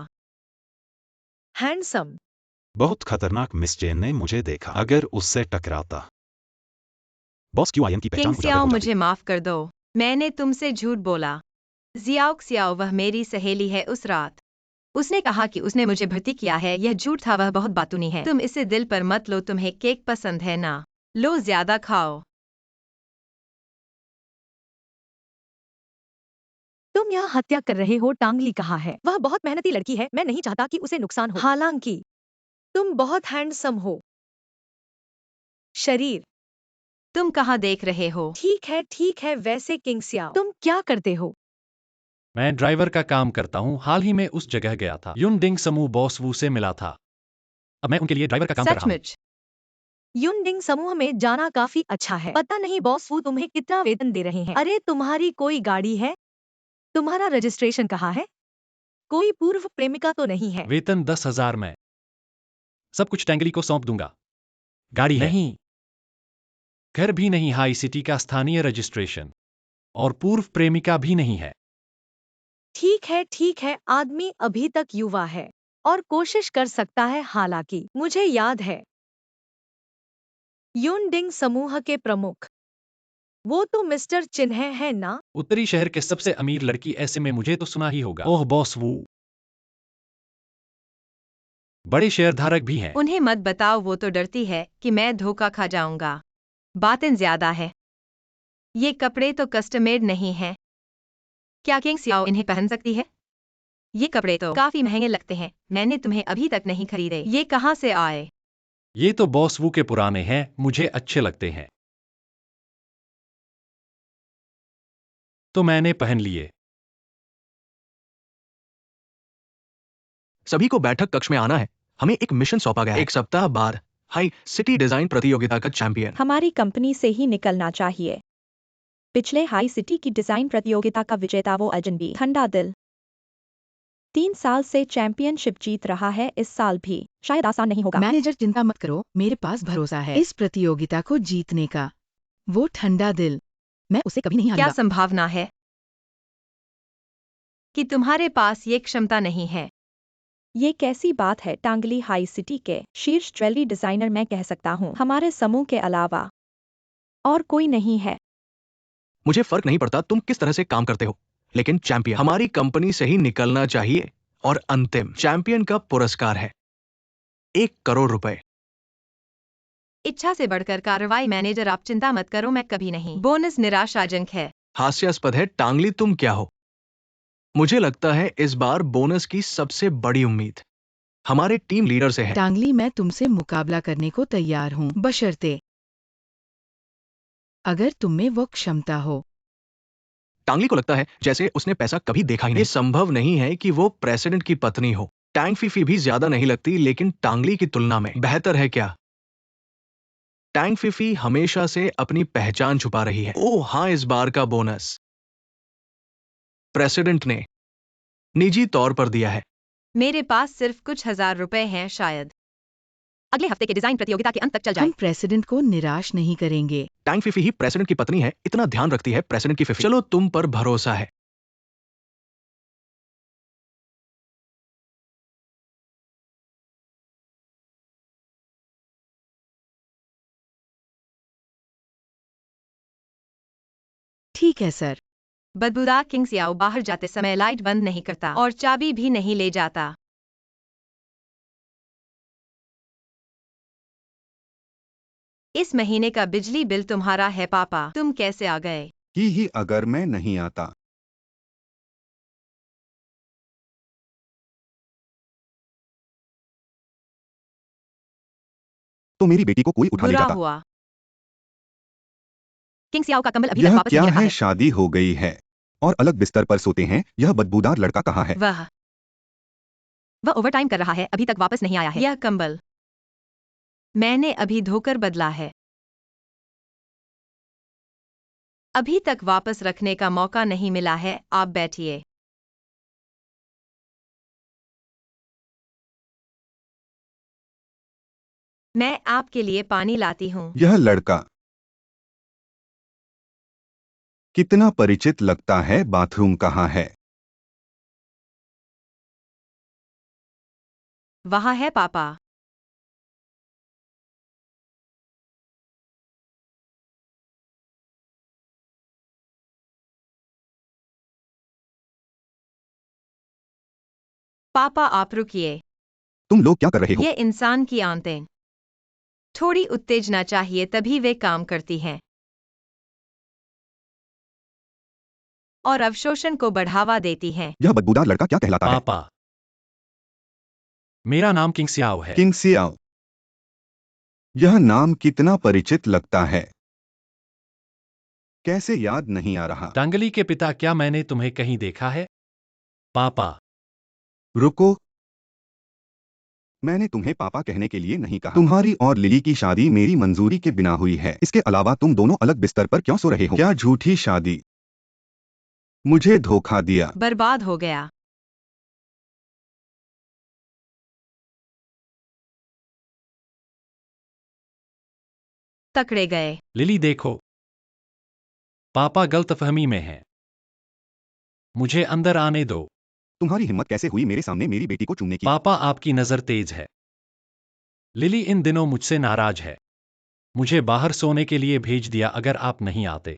हैंडसम। बहुत खतरनाक। मिस जेन ने मुझे देखा। अगर उससे टकराता, बॉस क्यूआईएन की पहचान किंग उजागर सियाओ, हो जाती। मुझे माफ कर दो, मैंने तुमसे झूठ बोला। जियाओ सियाओ, वह मेरी सहेली है। उस रात उसने कहा कि उसने मुझे भर्ती किया है, यह झूठ था। वह बहुत बातूनी है। तुम इसे दिल पर मत लो। तुम्हें केक पसंद है ना? लो, ज्यादा खाओ। तुम यह हत्या कर रहे हो। टांगली कहाँ है? वह बहुत मेहनती लड़की है, मैं नहीं चाहता कि उसे नुकसान हो। हालांकि तुम बहुत हैंडसम हो। शरीर तुम कहाँ देख रहे हो? ठीक है। वैसे किंग सियाओ, तुम क्या करते हो? मैं ड्राइवर का काम करता हूँ। हाल ही में उस जगह गया था। युनडिंग समूह बॉस वू से मिला था। अब मैं उनके लिए ड्राइवर का काम कर रहा हूँ। सचमुच? युनडिंग समूह में जाना काफी अच्छा है। पता नहीं बॉस वो तुम्हें कितना वेतन दे रहे हैं। अरे तुम्हारी कोई गाड़ी है? तुम्हारा रजिस्ट्रेशन कहाँ है? कोई पूर्व प्रेमिका तो नहीं है? वेतन 10,000 में सब कुछ टैंगली को सौंप दूंगा। गाड़ी नहीं, घर भी नहीं, हाई सिटी का स्थानीय रजिस्ट्रेशन, और पूर्व प्रेमिका भी नहीं है। ठीक है। आदमी अभी तक युवा है और कोशिश कर सकता है। हालांकि मुझे याद है युनडिंग समूह के प्रमुख, वो तो मिस्टर चिन्ह है ना? उत्तरी शहर के सबसे अमीर लड़की, ऐसे में मुझे तो सुना ही होगा। ओह बॉस वू, बड़े शेयरधारक भी हैं। उन्हें मत बताओ, वो तो डरती है कि मैं धोखा खा जाऊंगा। बातें ज्यादा है। ये कपड़े तो कस्टमेड नहीं हैं। क्या किंग सियाओ इन्हें पहन सकती है? ये कपड़े तो काफी महंगे लगते हैं। मैंने तुम्हें अभी तक नहीं खरीदे। ये कहाँ से आए? ये तो बॉस वू के पुराने हैं, मुझे अच्छे लगते हैं, तो मैंने पहन लिए। सभी को बैठक कक्ष में आना है। हमें एक मिशन सौंपा गया है। एक सप्ताह बाद हाई सिटी डिजाइन प्रतियोगिता का चैंपियन हमारी कंपनी से ही निकलना चाहिए। पिछले हाई सिटी की डिजाइन प्रतियोगिता का विजेता वो अजनबी ठंडा दिल 3 साल से चैंपियनशिप जीत रहा है। इस साल भी शायद आसान नहीं होगा। मैनेजर, चिंता मत करो, मेरे पास भरोसा है इस प्रतियोगिता को जीतने का। वो ठंडा दिल, मैं उसे कभी नहीं क्या हारूंगा। संभावना है कि तुम्हारे पास ये क्षमता नहीं है? ये कैसी बात है? टांगली हाई सिटी के शीर्ष ज्वेलरी डिजाइनर मैं कह सकता हूँ। हमारे समूह के अलावा और कोई नहीं है। मुझे फर्क नहीं पड़ता तुम किस तरह से काम करते हो, लेकिन चैंपियन हमारी कंपनी से ही निकलना चाहिए। और अंतिम चैंपियन का पुरस्कार है 1 करोड़ रुपए। इच्छा से बढ़कर कार्रवाई। मैनेजर आप चिंता मत करो, मैं कभी नहीं। बोनस निराशाजनक है। हास्यास्पद है। टांगली तुम क्या हो? मुझे लगता है इस बार बोनस की सबसे बड़ी उम्मीद हमारे टीम लीडर से है। टांगली, मैं तुमसे मुकाबला करने को तैयार हूँ, बशर्ते अगर तुम में वो क्षमता हो। टांगली को लगता है जैसे उसने पैसा कभी देखा ही नहीं। ये संभव नहीं है कि वो प्रेसिडेंट की पत्नी हो। टैंग फीफी भी ज्यादा नहीं लगती, लेकिन टांगली की तुलना में बेहतर है क्या? टैंग फीफी हमेशा से अपनी पहचान छुपा रही है। ओह हाँ, इस बार का बोनस प्रेसिडेंट ने निजी तौर पर दिया है। मेरे पास सिर्फ कुछ हजार रुपए हैं, शायद अगले हफ्ते के डिजाइन प्रतियोगिता के अंत तक चल जाए। हम प्रेसिडेंट को निराश नहीं करेंगे। टैंग फीफी ही प्रेसिडेंट की पत्नी है, इतना ध्यान रखती है प्रेसिडेंट की फीफी। चलो, तुम पर भरोसा है। ठीक है सर। बदबूदार किंग सियाओ बाहर जाते समय लाइट बंद नहीं करता और चाबी भी नहीं ले जाता। इस महीने का बिजली बिल तुम्हारा है पापा। तुम कैसे आ गए? ही अगर मैं नहीं आता। तो मेरी बेटी को कोई उठा ले बुरा जाता। हुआ। किंग सियाओ का कंबल अभी तक यह वापस क्या नहीं रखा है? है। शादी हो गई है और अलग बिस्तर पर सोते हैं। यह बदबूदार लड़का कहाँ है? वह ओवरटाइम कर रहा है, अभी तक वापस नहीं आया है। यह कंबल मैंने अभी धोकर बदला है। अभी तक वापस रखने का मौका नहीं मिला है। आप बैठिए। मैं आपके लिए पानी लाती हूँ। यह लड़का कितना परिचित लगता है। बाथरूम कहाँ है? वहाँ है पापा। पापा आप रुकिए। तुम लोग क्या कर रहे हो? ये इंसान की आंतें थोड़ी उत्तेजना चाहिए, तभी वे काम करती हैं और अवशोषण को बढ़ावा देती हैं। यह बदबूदार लड़का क्या कहलाता है? पापा, मेरा नाम किंग सियाओ है। King Xiao. यह नाम कितना परिचित लगता है। कैसे याद नहीं आ रहा? टांगली के पिता, क्या मैंने तुम्हें कहीं देखा है? पापा, रुको, मैंने तुम्हें पापा कहने के लिए नहीं कहा। तुम्हारी और लिली की शादी मेरी मंजूरी के बिना हुई है। इसके अलावा तुम दोनों अलग बिस्तर पर क्यों सो रहे हो? क्या झूठी शादी? मुझे धोखा दिया। बर्बाद हो गया। तकड़े गए। लिली देखो, पापा गलतफहमी में हैं। मुझे अंदर आने दो। तुम्हारी हिम्मत कैसे हुई मेरे सामने मेरी बेटी को चूमने की? पापा, आपकी नजर तेज है। लिली इन दिनों मुझसे नाराज है। मुझे बाहर सोने के लिए भेज दिया। अगर आप नहीं आते,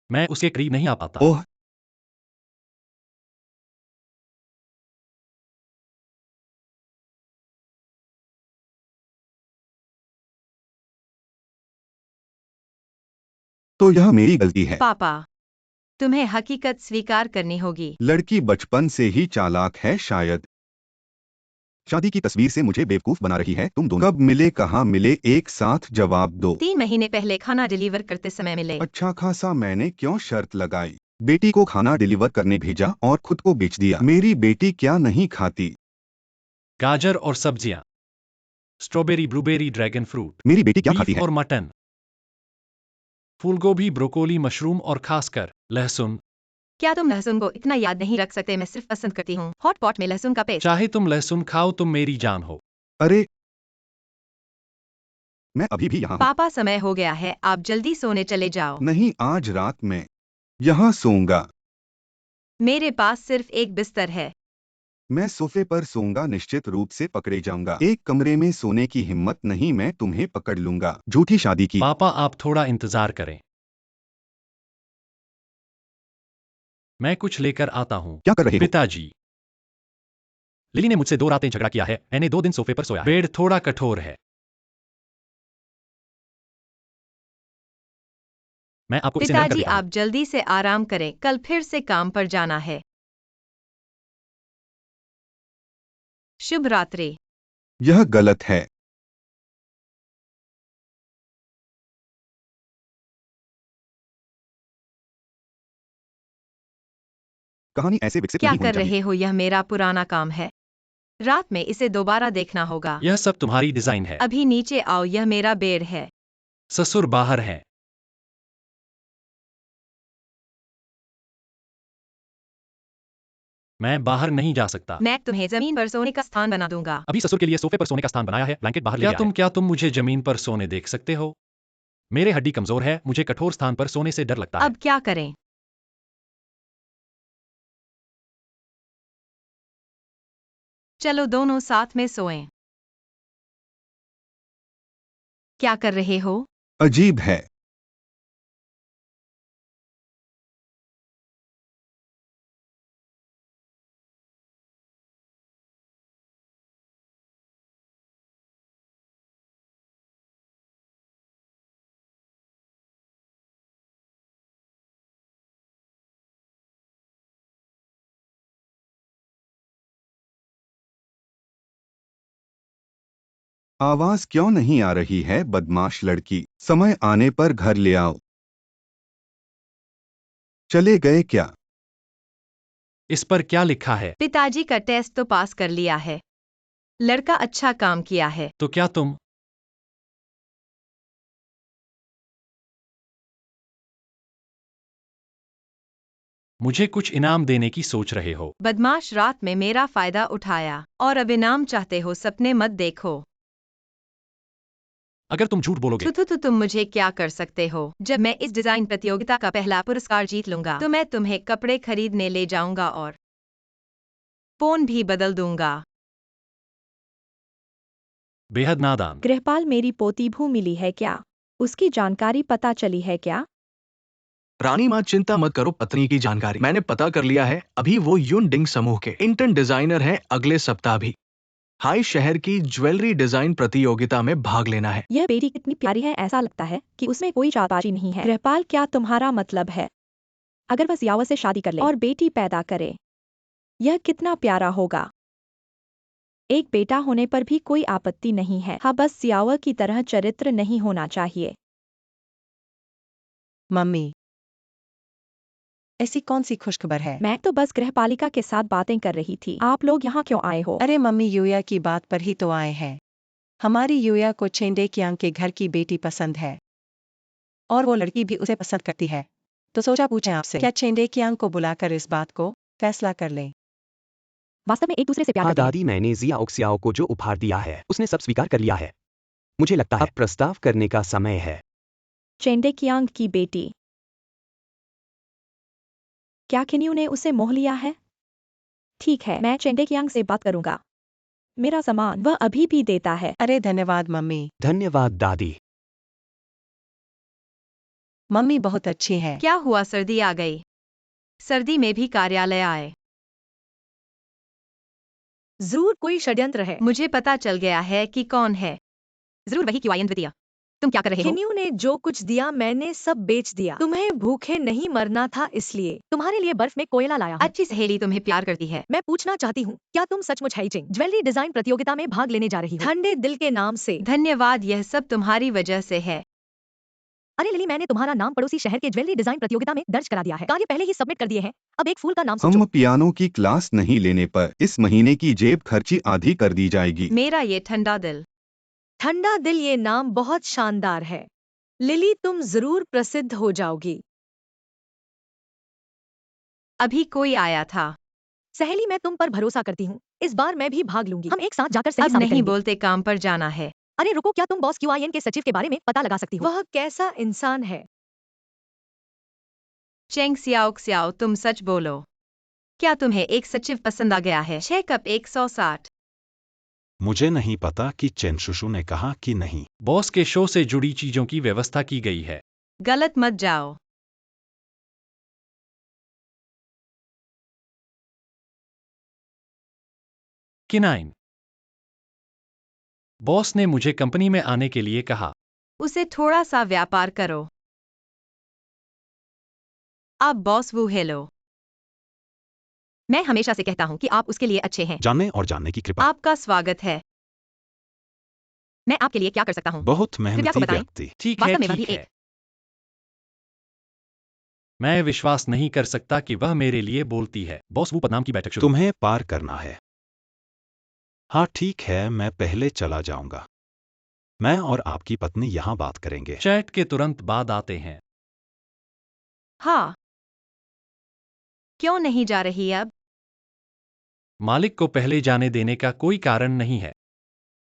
मैं उसके करीब नहीं आ पाता। ओह, तो यह मेरी गलती है। पापा, तुम्हें हकीकत स्वीकार करनी होगी। लड़की बचपन से ही चालाक है शायद। शादी की तस्वीर से मुझे बेवकूफ बना रही है। तुम दोनों कब मिले, कहाँ मिले? एक साथ जवाब दो। 3 महीने पहले खाना डिलीवर करते समय मिले। अच्छा खासा। मैंने क्यों शर्त लगाई? बेटी को खाना डिलीवर करने भेजा और खुद को बेच दिया। मेरी बेटी क्या नहीं खाती? गाजर और सब्जियां, स्ट्रॉबेरी, ब्लूबेरी, ड्रैगन फ्रूट, मेरी बेटी क्या खाती बीफ है? और मटन, फूलगोभी, ब्रोकोली, मशरूम और खासकर लहसुन। क्या तुम लहसुन को इतना याद नहीं रख सकते? मैं सिर्फ पसंद करती हूँ हॉट पॉट में लहसुन का पेस्ट। चाहे तुम लहसुन खाओ, तुम मेरी जान हो। अरे, मैं अभी भी यहाँ हूँ। पापा, समय हो गया है, आप जल्दी सोने चले जाओ। नहीं, आज रात मैं यहाँ सोऊंगा। मेरे पास सिर्फ एक बिस्तर है। मैं सोफे पर सोऊंगा, निश्चित रूप से पकड़े जाऊंगा। एक कमरे में सोने की हिम्मत नहीं, मैं तुम्हें पकड़ लूंगा। झूठी शादी की। पापा आप थोड़ा इंतजार करें, मैं कुछ लेकर आता हूँ। क्या कर रहे हो? पिताजी, लिली ने मुझसे 2 रातें झगड़ा किया है, मैंने 2 दिन सोफे पर सोया है। बेड थोड़ा कठोर है। मैं आपको इसे नरम कर पिताजी देता हूँ। आप जल्दी से आराम करें, कल फिर से काम पर जाना है। शुभ रात्रि। यह गलत है। कहानी ऐसे विकसित क्या नहीं होनी कर चाहिए। रहे हो? यह मेरा पुराना काम है। रात में इसे दोबारा देखना होगा। यह सब तुम्हारी डिजाइन है। अभी नीचे आओ, यह मेरा बेड है। ससुर बाहर हैं। मैं बाहर नहीं जा सकता। मैं तुम्हें जमीन पर सोने का स्थान बना दूंगा। अभी ससुर के लिए सोफे पर सोने का स्थान बनाया है, ब्लैंकेट बाहर ले गया है। क्या तुम मुझे जमीन पर सोने देख सकते हो? मेरे हड्डी कमजोर है, मुझे कठोर स्थान पर सोने से डर लगता है। अब क्या करें? चलो दोनों साथ में सोएं। क्या कर रहे हो? अजीब है। आवाज क्यों नहीं आ रही है? बदमाश लड़की, समय आने पर घर ले आओ। चले गए क्या? इस पर क्या लिखा है? पिताजी का टेस्ट तो पास कर लिया है। लड़का अच्छा काम किया है। तो क्या तुम मुझे कुछ इनाम देने की सोच रहे हो? बदमाश, रात में मेरा फायदा उठाया और अब इनाम चाहते हो? सपने मत देखो। अगर तुम झूठ बोलोगे थु तुम मुझे क्या कर सकते हो? जब मैं इस डिजाइन प्रतियोगिता का पहला पुरस्कार जीत लूंगा तो मैं तुम्हें कपड़े खरीदने ले जाऊंगा और फोन भी बदल दूंगा। बेहद नादान। गृहपाल मेरी पोती भू मिली है क्या? उसकी जानकारी पता चली है क्या? रानी माँ चिंता मत करो, पत्नी की जानकारी मैंने पता कर लिया है। अभी वो युनडिंग समूह के इंटर्न डिजाइनर हैं। अगले सप्ताह भी हाई शहर की ज्वेलरी डिजाइन प्रतियोगिता में भाग लेना है। यह बेटी कितनी प्यारी है, ऐसा लगता है कि उसमें कोई चालबाजी नहीं है। गृहपाल, क्या तुम्हारा मतलब है अगर वह जियावर से शादी कर ले और बेटी पैदा करे? यह कितना प्यारा होगा। एक बेटा होने पर भी कोई आपत्ति नहीं है। हाँ, बस सियावर की तरह चरित्र नहीं होना चाहिए। मम्मी, ऐसी कौन सी खुशखबर है? मैं तो बस गृहपालिका के साथ बातें कर रही थी। आप लोग यहाँ क्यों आए हो? अरे मम्मी, यूया की बात पर ही तो आए हैं। हमारी यूया को चेंडे कियांग के घर की बेटी पसंद है और वो लड़की भी उसे पसंद करती है। तो सोचा पूछें आपसे, क्या चेंडे कियांग को बुलाकर इस बात को फैसला कर लें? वास्तव में एक दूसरे से प्यार हाँ करते हैं। दादी, मैंने जिया ओक्सियाओ को जो उपहार दिया है उसने सब स्वीकार कर लिया है। मुझे लगता है अब प्रस्ताव करने का समय है। चेंडे कियांग की बेटी, क्या किन्यू ने उसे मोह लिया है? ठीक है, मैं चेंडे कियांग से बात करूंगा। मेरा सामान वह अभी भी देता है। अरे धन्यवाद मम्मी। धन्यवाद दादी। मम्मी बहुत अच्छी है। क्या हुआ? सर्दी आ गई। सर्दी में भी कार्यालय आए। जरूर कोई षड्यंत्र है। मुझे पता चल गया है कि कौन है। जरूर वही क्यूआईएन द्वितीय। तुम क्या कर रहे हो? किन्यू ने जो कुछ दिया मैंने सब बेच दिया। तुम्हें भूखे नहीं मरना था, इसलिए तुम्हारे लिए बर्फ में कोयला लाया हूँ। अच्छी सहेली तुम्हें प्यार करती है। मैं पूछना चाहती हूँ, क्या तुम सचमुच हाईजिंग ज्वेलरी डिजाइन प्रतियोगिता में भाग लेने जा रही हो? ठंडे दिल के नाम से। धन्यवाद, यह सब तुम्हारी वजह से है। अरे लिली, मैंने तुम्हारा नाम पड़ोसी शहर के ज्वेलरी डिजाइन प्रतियोगिता में दर्ज करा दिया है। कार्य पहले ही सबमिट कर दिए हैं। अब एक फूल का नाम सोचो। हम पियानो की क्लास नहीं लेने पर इस महीने की जेब खर्ची आधी कर दी जाएगी। मेरा ये ठंडा दिल। ठंडा दिल, ये नाम बहुत शानदार है। लिली, तुम जरूर प्रसिद्ध हो जाओगी। अभी कोई आया था। सहेली, मैं तुम पर भरोसा करती हूँ। इस बार मैं भी भाग लूंगी। हम एक साथ जाकर सही अब साबित नहीं करेंगे। बोलते, काम पर जाना है। अरे रुको, क्या तुम बॉस क्यूआईएन के सचिव के बारे में पता लगा सकती हो? वह कैसा इंसान है? चेंग सियाओ, तुम सच बोलो। क्या तुम्हें एक सचिव पसंद आ गया है? 6 कप 160। मुझे नहीं पता कि चेन शुशु ने कहा कि नहीं। बॉस के शो से जुड़ी चीजों की व्यवस्था की गई है। गलत मत जाओ। किनाइन। बॉस ने मुझे कंपनी में आने के लिए कहा। उसे थोड़ा सा व्यापार करो। आप बॉस वू हेलो। मैं हमेशा से कहता हूं कि आप उसके लिए अच्छे हैं। जानने और जानने की कृपा। आपका स्वागत है। मैं आपके लिए क्या कर सकता हूं? बहुत कृपया को मेहनती बताएं। व्यक्ति। ठीक है, वास्तव में वह ठीक भी है। मैं विश्वास नहीं कर सकता कि वह मेरे लिए बोलती है। बॉस वो पदनाम की बैठक शुरू। तुम्हें पार करना है। हाँ ठीक है, मैं पहले चला जाऊंगा। मैं और आपकी पत्नी यहाँ बात करेंगे। चैट के तुरंत बाद आते हैं। हाँ। क्यों नहीं जा रही अब? मालिक को पहले जाने देने का कोई कारण नहीं है।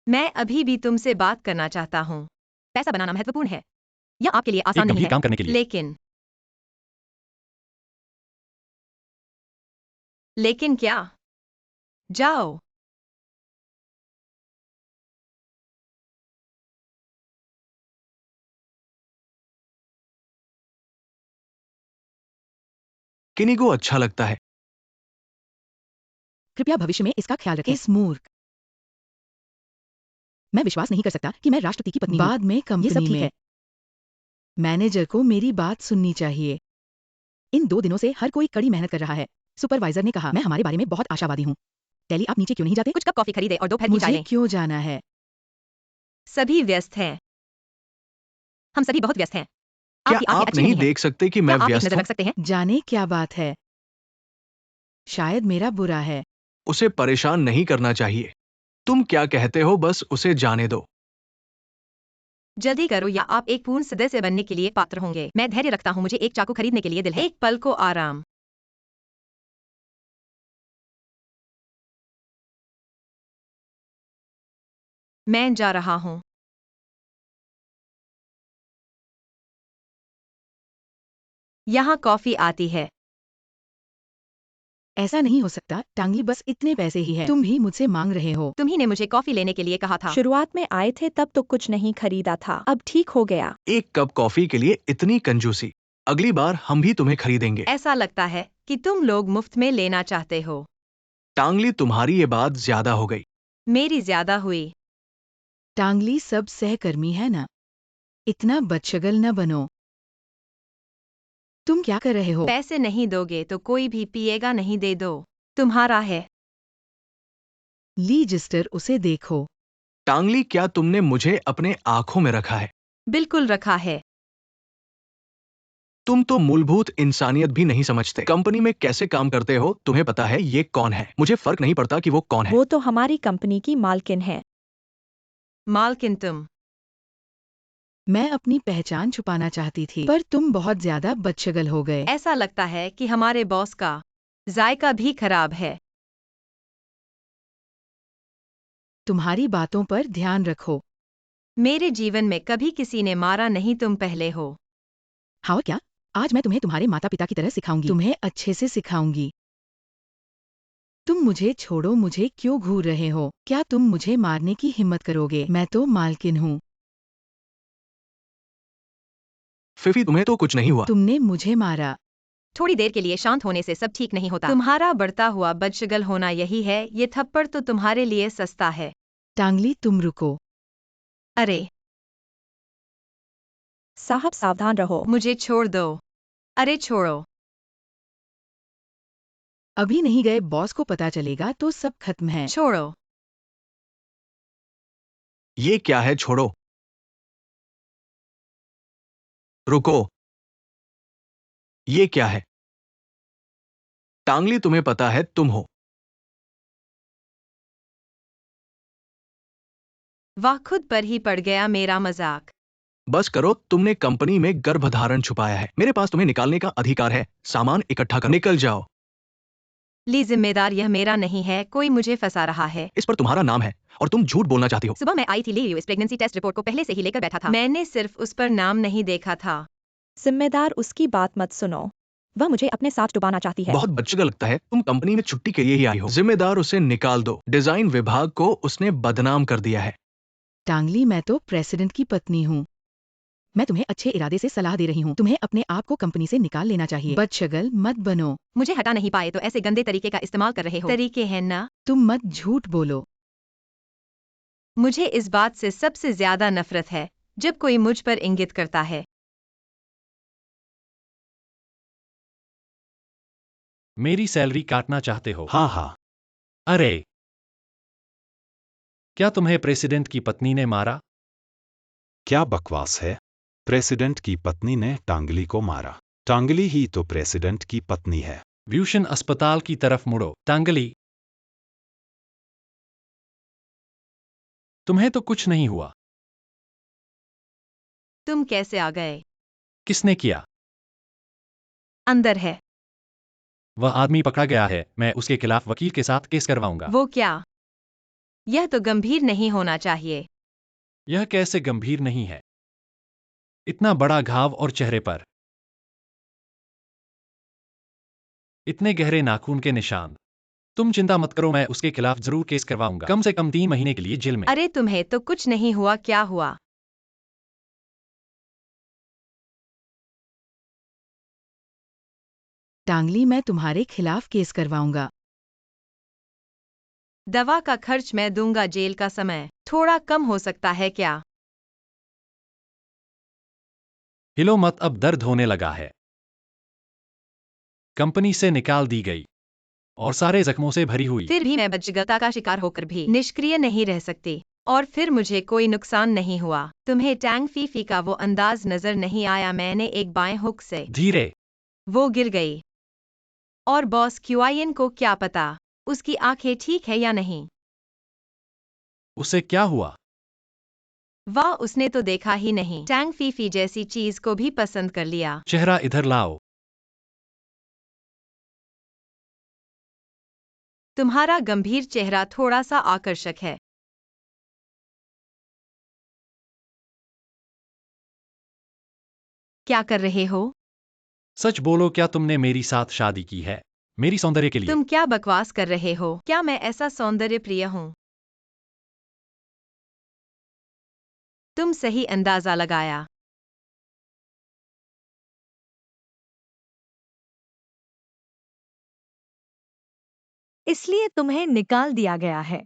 मैं अभी भी तुमसे बात करना चाहता हूं। पैसा बनाना महत्वपूर्ण है। यह आपके लिए एक आसान नहीं गंभीर है। काम करने के लिए। लेकिन क्या? जाओ। किनी को अच्छा लगता है। कृपया भविष्य में इसका ख्याल रखें। इस मूर्ख। मैं विश्वास नहीं कर सकता कि मैं राष्ट्रपति की पत्नी हूँ। बाद में ये सब कंपनी ठीक में है। मैनेजर को मेरी बात सुननी चाहिए। इन 2 दिनों से हर कोई कड़ी मेहनत कर रहा है। सुपरवाइजर ने कहा मैं हमारे बारे में बहुत आशावादी हूँ। टेली आप नीचे क्यों नहीं जाते? कुछ कप कॉफी खरीदे और दोपहर की चाय मुझे लें। क्यों जाना है? सभी व्यस्त हैं। हम सभी बहुत व्यस्त हैं। क्या आपकी आंखें आप अच्छी नहीं हैं। देख सकते कि क्या मैं आप एक व्यस्त नजर हूँ? रख सकते हैं? जाने क्या बात है? शायद मेरा बुरा है। उसे परेशान नहीं करना चाहिए। तुम क्या कहते हो, बस उसे जाने दो। जल्दी करो या आप एक पूर्ण सदस्य बनने के लिए पात्र होंगे। मैं धैर्य रखता हूँ, मुझे एक चाकू खरीदने के लिए दिल है। एक पल को आराम। मैं जा रहा हूँ। यहाँ कॉफी आती है। ऐसा नहीं हो सकता। टांगली बस इतने पैसे ही है। तुम भी मुझसे मांग रहे हो। तुम्ही ने मुझे कॉफी लेने के लिए कहा था। शुरुआत में आए थे तब तो कुछ नहीं खरीदा था, अब ठीक हो गया। एक कप कॉफी के लिए इतनी कंजूसी। अगली बार हम भी तुम्हें खरीदेंगे। ऐसा लगता है कि तुम लोग मुफ्त में लेना चाहते हो। टांगली, तुम्हारी ये बात ज्यादा हो गई। मेरी ज्यादा हुई। टांगली सब सहकर्मी है ना? इतना बदशगल न बनो। तुम क्या कर रहे हो? पैसे नहीं दोगे तो कोई भी पिएगा नहीं, दे दो। तुम्हारा है। लीजिस्टर उसे देखो। टांगली, क्या तुमने मुझे अपने आंखों में रखा है? बिल्कुल रखा है। तुम तो मूलभूत इंसानियत भी नहीं समझते। कंपनी में कैसे काम करते हो, तुम्हें पता है ये कौन है? मुझे फर्क नहीं पड़ता कि वो कौन है। वो तो हमारी कंपनी की मालकिन है। मालकिन तुम। मैं अपनी पहचान छुपाना चाहती थी, पर तुम बहुत ज्यादा बदशगल हो गए। ऐसा लगता है कि हमारे बॉस का जायका भी खराब है। तुम्हारी बातों पर ध्यान रखो। मेरे जीवन में कभी किसी ने मारा नहीं, तुम पहले हो। हाँ क्या? आज मैं तुम्हें तुम्हारे माता पिता की तरह सिखाऊंगी। तुम्हें अच्छे से सिखाऊंगी। तुम मुझे छोड़ो, मुझे क्यों घूर रहे हो? क्या तुम मुझे मारने की हिम्मत करोगे? मैं तो मालकिन हूँ। फिफी, तुम्हें तो कुछ नहीं हुआ। तुमने मुझे मारा। थोड़ी देर के लिए शांत होने से सब ठीक नहीं होता। तुम्हारा बढ़ता हुआ बदशगल होना यही है। ये थप्पड़ तो तुम्हारे लिए सस्ता है। टांगली तुम रुको। अरे साहब सावधान रहो। मुझे छोड़ दो। अरे छोड़ो। अभी नहीं गए, बॉस को पता चलेगा तो सब खत्म है। छोड़ो। ये क्या है? छोड़ो। रुको। ये क्या है? टांगली, तुम्हें पता है तुम हो। वाह, खुद पर ही पड़ गया मेरा मजाक। बस करो, तुमने कंपनी में गर्भधारण छुपाया है। मेरे पास तुम्हें निकालने का अधिकार है। सामान इकट्ठा कर निकल जाओ। ली जिम्मेदार यह मेरा नहीं है। कोई मुझे फंसा रहा है। इस पर तुम्हारा नाम है और तुम झूठ बोलना चाहती हो। सुबह मैं आई थी, ले इस प्रेगनेंसी टेस्ट रिपोर्ट को पहले से ही लेकर बैठा था। मैंने सिर्फ उस पर नाम नहीं देखा था। जिम्मेदार उसकी बात मत सुनो। वह मुझे अपने साथ डुबाना चाहती है। बहुत बच्चे का लगता है तुम कंपनी में छुट्टी के लिए ही आई हो। जिम्मेदार उसे निकाल दो। डिजाइन विभाग को उसने बदनाम कर दिया है। टांगली, मैं तो प्रेसिडेंट की पत्नी हूँ। मैं तुम्हें अच्छे इरादे से सलाह दे रही हूँ। तुम्हें अपने आप को कंपनी से निकाल लेना चाहिए। बदशगल मत बनो। मुझे हटा नहीं पाए तो ऐसे गंदे तरीके का इस्तेमाल कर रहे हो। तरीके हैं ना? तुम मत झूठ बोलो। मुझे इस बात से सबसे ज्यादा नफरत है जब कोई मुझ पर इंगित करता है। मेरी सैलरी काटना चाहते हो? हाँ हाँ। अरे, क्या तुम्हें प्रेसिडेंट की पत्नी ने मारा? क्या बकवास है। प्रेसिडेंट की पत्नी ने टांगली को मारा। टांगली ही तो प्रेसिडेंट की पत्नी है। व्यूशन अस्पताल की तरफ मुड़ो। टांगली, तुम्हें तो कुछ नहीं हुआ। तुम कैसे आ गए? किसने किया? अंदर है। वह आदमी पकड़ा गया है। मैं उसके खिलाफ वकील के साथ केस करवाऊंगा। वो क्या? यह तो गंभीर नहीं होना चाहिए। यह कैसे गंभीर नहीं है? इतना बड़ा घाव और चेहरे पर इतने गहरे नाखून के निशान। तुम चिंता मत करो, मैं उसके खिलाफ जरूर केस करवाऊंगा। कम से कम 3 महीने के लिए जेल में। अरे तुम्हें तो कुछ नहीं हुआ, क्या हुआ? टांगली, मैं तुम्हारे खिलाफ केस करवाऊंगा। दवा का खर्च मैं दूंगा। जेल का समय थोड़ा कम हो सकता है क्या? हिलो मत, अब दर्द होने लगा है। कंपनी से निकाल दी गई और सारे जख्मों से भरी हुई। फिर भी मैं बदशगलता का शिकार होकर भी निष्क्रिय नहीं रह सकती। और फिर मुझे कोई नुकसान नहीं हुआ। तुम्हें टैंग फीफी का वो अंदाज नजर नहीं आया? मैंने एक बाएं हुक से धीरे। वो गिर गई। और बॉस क्यूआईएन को क्या पता उसकी आंखें ठीक है या नहीं? उसे क्या हुआ? वाह, उसने तो देखा ही नहीं। टैंग फीफी जैसी चीज को भी पसंद कर लिया। चेहरा इधर लाओ। तुम्हारा गंभीर चेहरा थोड़ा सा आकर्षक है। क्या कर रहे हो? सच बोलो, क्या तुमने मेरी साथ शादी की है? मेरी सौंदर्य के लिए? तुम क्या बकवास कर रहे हो? क्या मैं ऐसा सौंदर्य प्रिय हूँ? तुम सही अंदाजा लगाया। इसलिए तुम्हें निकाल दिया गया है।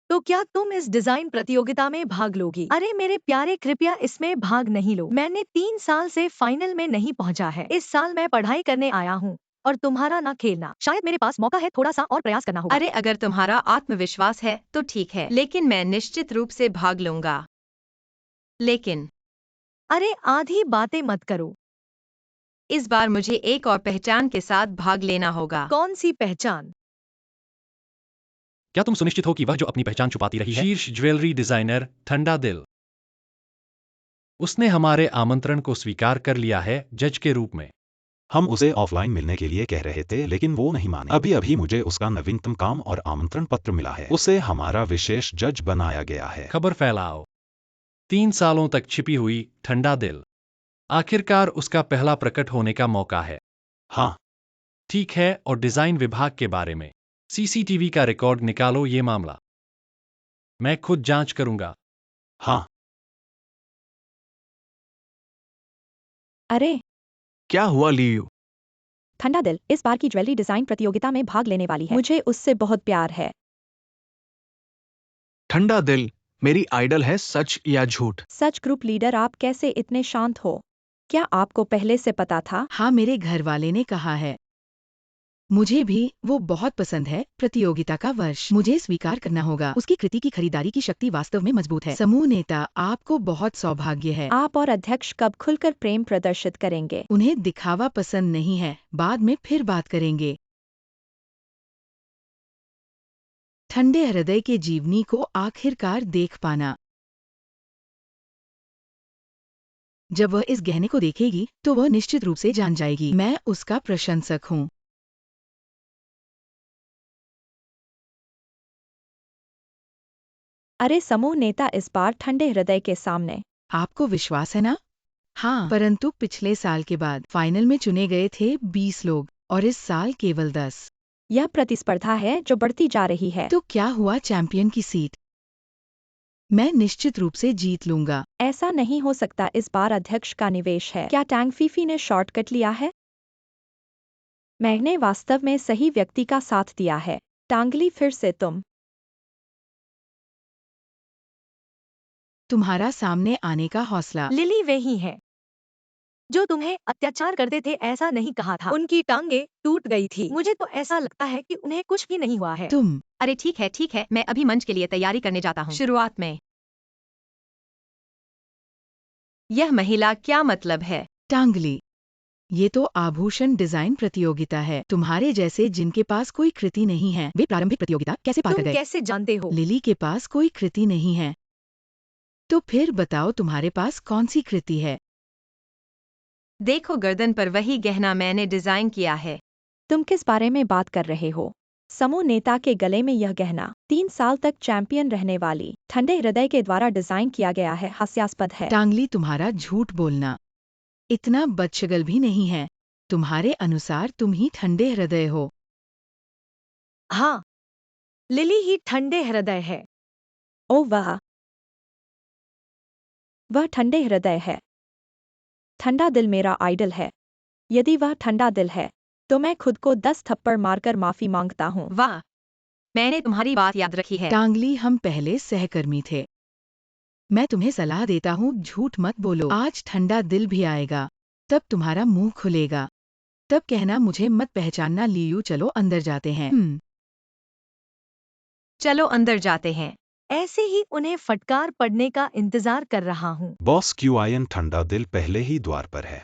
तो क्या तुम इस डिजाइन प्रतियोगिता में भाग लोगी? अरे मेरे प्यारे, कृपया इसमें भाग नहीं लो। मैंने 3 साल से फाइनल में नहीं पहुंचा है। इस साल मैं पढ़ाई करने आया हूँ और तुम्हारा ना खेलना। शायद मेरे पास मौका है, थोड़ा सा और प्रयास करना होगा। अरे अगर तुम्हारा आत्मविश्वास है तो ठीक है, लेकिन मैं निश्चित रूप से भाग लूंगा। लेकिन अरे आधी बातें मत करो। इस बार मुझे एक और पहचान के साथ भाग लेना होगा। कौन सी पहचान? क्या तुम सुनिश्चित हो कि वह जो अपनी पहचान छुपाती रही है? शीर्ष ज्वेलरी डिजाइनर ठंडा दिल। उसने हमारे आमंत्रण को स्वीकार कर लिया है जज के रूप में। हम उसे ऑफलाइन मिलने के लिए कह रहे थे लेकिन वो नहीं माने। अभी अभी मुझे उसका नवीनतम काम और आमंत्रण पत्र मिला है। उसे हमारा विशेष जज बनाया गया है। खबर फैलाओ। 3 सालों तक छिपी हुई ठंडा दिल आखिरकार उसका पहला प्रकट होने का मौका है। हाँ। ठीक है, और डिजाइन विभाग के बारे में सीसीटीवी का रिकॉर्ड निकालो। ये मामला मैं खुद जांच करूंगा। हाँ। अरे, क्या हुआ लियू? ठंडा दिल इस बार की ज्वेलरी डिजाइन प्रतियोगिता में भाग लेने वाली है। मुझे उससे बहुत प्यार है। ठंडा दिल मेरी आइडल है, सच या झूठ? सच। ग्रुप लीडर, आप कैसे इतने शांत हो? क्या आपको पहले से पता था? हाँ, मेरे घर वाले ने कहा है। मुझे भी वो बहुत पसंद है। प्रतियोगिता का वर्ष मुझे स्वीकार करना होगा। उसकी कृति की खरीदारी की शक्ति वास्तव में मजबूत है। समूह नेता, आपको बहुत सौभाग्य है। आप और अध्यक्ष कब खुलकर प्रेम प्रदर्शित करेंगे? उन्हें दिखावा पसंद नहीं है। बाद में फिर बात करेंगे। ठंडे हृदय के जीवनी को आखिरकार देख पाना। जब वह इस गहने को देखेगी तो वह निश्चित रूप से जान जाएगी मैं उसका प्रशंसक हूँ। अरे समूह नेता, इस बार ठंडे हृदय के सामने। आपको विश्वास है ना? हाँ, परंतु पिछले साल के बाद फाइनल में चुने गए थे 20 लोग और इस साल केवल 10। यह प्रतिस्पर्धा है जो बढ़ती जा रही है। तो क्या हुआ चैंपियन की सीट? मैं निश्चित रूप से जीत लूंगा। ऐसा नहीं हो सकता, इस बार अध्यक्ष का निवेश है। क्या टैंग फीफी ने शॉर्टकट लिया है? मैंने वास्तव में सही व्यक्ति का साथ दिया है। टांगली, फिर से तुम। तुम्हारा सामने आने का हौसला। लिली वे ही है जो तुम्हें अत्याचार करते थे, ऐसा नहीं कहा था। उनकी टांगे टूट गई थी। मुझे तो ऐसा लगता है कि उन्हें कुछ भी नहीं हुआ है। तुम। अरे ठीक है, मैं अभी मंच के लिए तैयारी करने जाता हूँ। शुरुआत में यह महिला क्या मतलब है? टांगली, ये तो आभूषण डिजाइन प्रतियोगिता है। तुम्हारे जैसे जिनके पास कोई कृति नहीं है, वे प्रारंभिक प्रतियोगिता कैसे पार कर तुम गए? कैसे जानते हो? लिली के पास कोई कृति नहीं है। तो फिर बताओ तुम्हारे पास कौन सी कृति है? देखो गर्दन पर वही गहना मैंने डिजाइन किया है। तुम किस बारे में बात कर रहे हो? समूह नेता के गले में यह गहना 3 साल तक चैंपियन रहने वाली ठंडे हृदय के द्वारा डिजाइन किया गया है। हास्यास्पद है। टांगली, तुम्हारा झूठ बोलना इतना बदशगल भी नहीं है। तुम्हारे अनुसार तुम ही ठंडे हृदय हो। हाँ, लिली ही ठंडे हृदय है। ओ वह ठंडे हृदय है। ठंडा दिल मेरा आइडल है। यदि वह ठंडा दिल है तो मैं खुद को 10 थप्पड़ मारकर माफी मांगता हूँ। वाह, मैंने तुम्हारी बात याद रखी है। टांगली, हम पहले सहकर्मी थे। मैं तुम्हें सलाह देता हूँ, झूठ मत बोलो। आज ठंडा दिल भी आएगा, तब तुम्हारा मुंह खुलेगा। तब कहना मुझे मत पहचानना। लियू, चलो अंदर जाते हैं। चलो अंदर जाते हैं। ऐसे ही उन्हें फटकार पड़ने का इंतजार कर रहा हूँ। बॉस क्यूआईएन ठंडा दिल पहले ही द्वार पर है।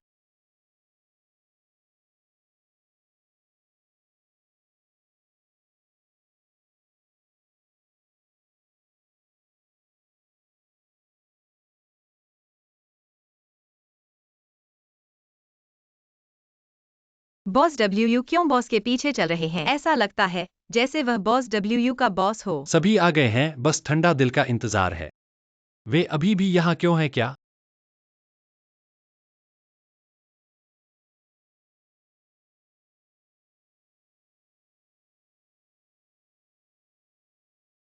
बॉस डब्ल्यू क्यों बॉस के पीछे चल रहे हैं? ऐसा लगता है जैसे वह बॉस डब्ल्यू का बॉस हो। सभी आ गए हैं, बस ठंडा दिल का इंतजार है। वे अभी भी यहाँ क्यों हैं क्या?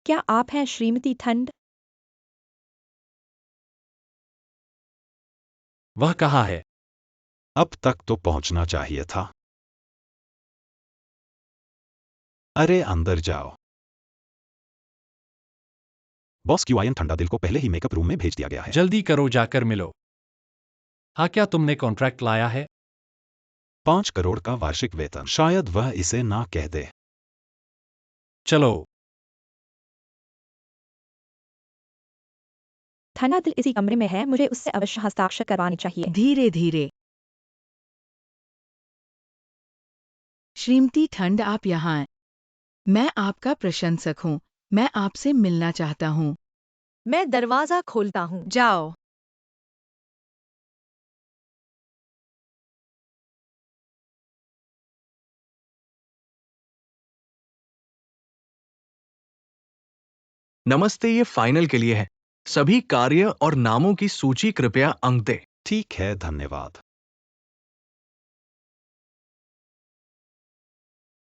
क्या आप हैं श्रीमती ठंड? वह कहाँ है? अब तक तो पहुंचना चाहिए था। अरे अंदर जाओ। बॉस क्यूआईएन ठंडा दिल को पहले ही मेकअप रूम में भेज दिया गया है। जल्दी करो, जाकर मिलो। हाँ, क्या तुमने कॉन्ट्रैक्ट लाया है? 5 करोड़ का वार्षिक वेतन। शायद वह इसे ना कह दे। चलो। ठंडा दिल इसी कमरे में है, मुझे उससे अवश्य हस्ताक्षर करवाने चाहिए। धीरे धीरे। श्रीमती ठंड, आप यहाँ हैं। मैं आपका प्रशंसक हूँ। मैं आपसे मिलना चाहता हूँ। मैं दरवाजा खोलता हूँ। जाओ। नमस्ते, ये फाइनल के लिए है। सभी कार्य और नामों की सूची कृपया अंक दे। ठीक है, धन्यवाद।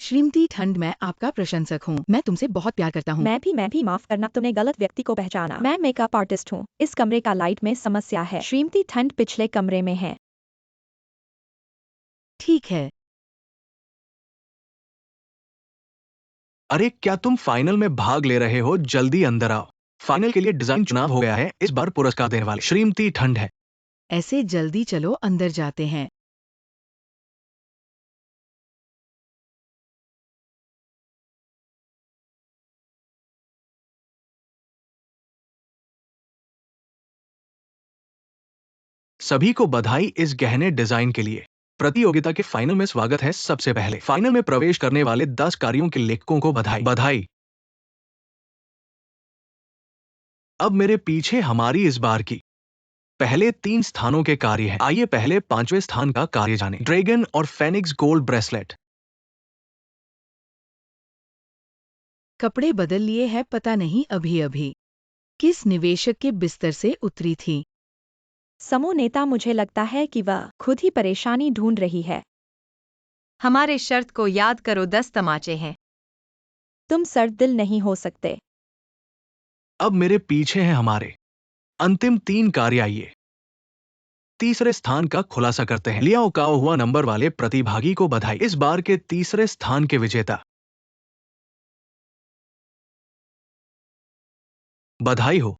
श्रीमती ठंड, मैं आपका प्रशंसक हूँ। मैं तुमसे बहुत प्यार करता हूँ। मैं भी माफ करना, तुमने गलत व्यक्ति को पहचाना। मैं मेकअप आर्टिस्ट हूँ। इस कमरे का लाइट में समस्या है। श्रीमती ठंड पिछले कमरे में है। ठीक है। अरे, क्या तुम फाइनल में भाग ले रहे हो? जल्दी अंदर आओ। फाइनल के लिए डिजाइन चुनाव हो गया है। इस बार पुरस्कार देने वाली श्रीमती ठंड है। ऐसे जल्दी चलो, अंदर जाते हैं। सभी को बधाई इस गहने डिजाइन के लिए। प्रतियोगिता के फाइनल में स्वागत है। सबसे पहले फाइनल में प्रवेश करने वाले 10 कार्यों के लेखकों को बधाई। अब मेरे पीछे हमारी इस बार की पहले 3 स्थानों के कार्य हैं। आइए पहले 5वें स्थान का कार्य जाने। ड्रैगन और फेनिक्स गोल्ड ब्रेसलेट। कपड़े बदल लिए हैं, पता नहीं अभी अभी किस निवेशक के बिस्तर से उतरी थी। समूह नेता, मुझे लगता है कि वह खुद ही परेशानी ढूंढ रही है। हमारे शर्त को याद करो, 10 तमाचे हैं। तुम सर्द दिल नहीं हो सकते। अब मेरे पीछे हैं हमारे अंतिम 3 कार्य। आइए तीसरे स्थान का खुलासा करते हैं। लिया उकाओ हुआ नंबर वाले प्रतिभागी को बधाई। इस बार के तीसरे स्थान के विजेता, बधाई हो।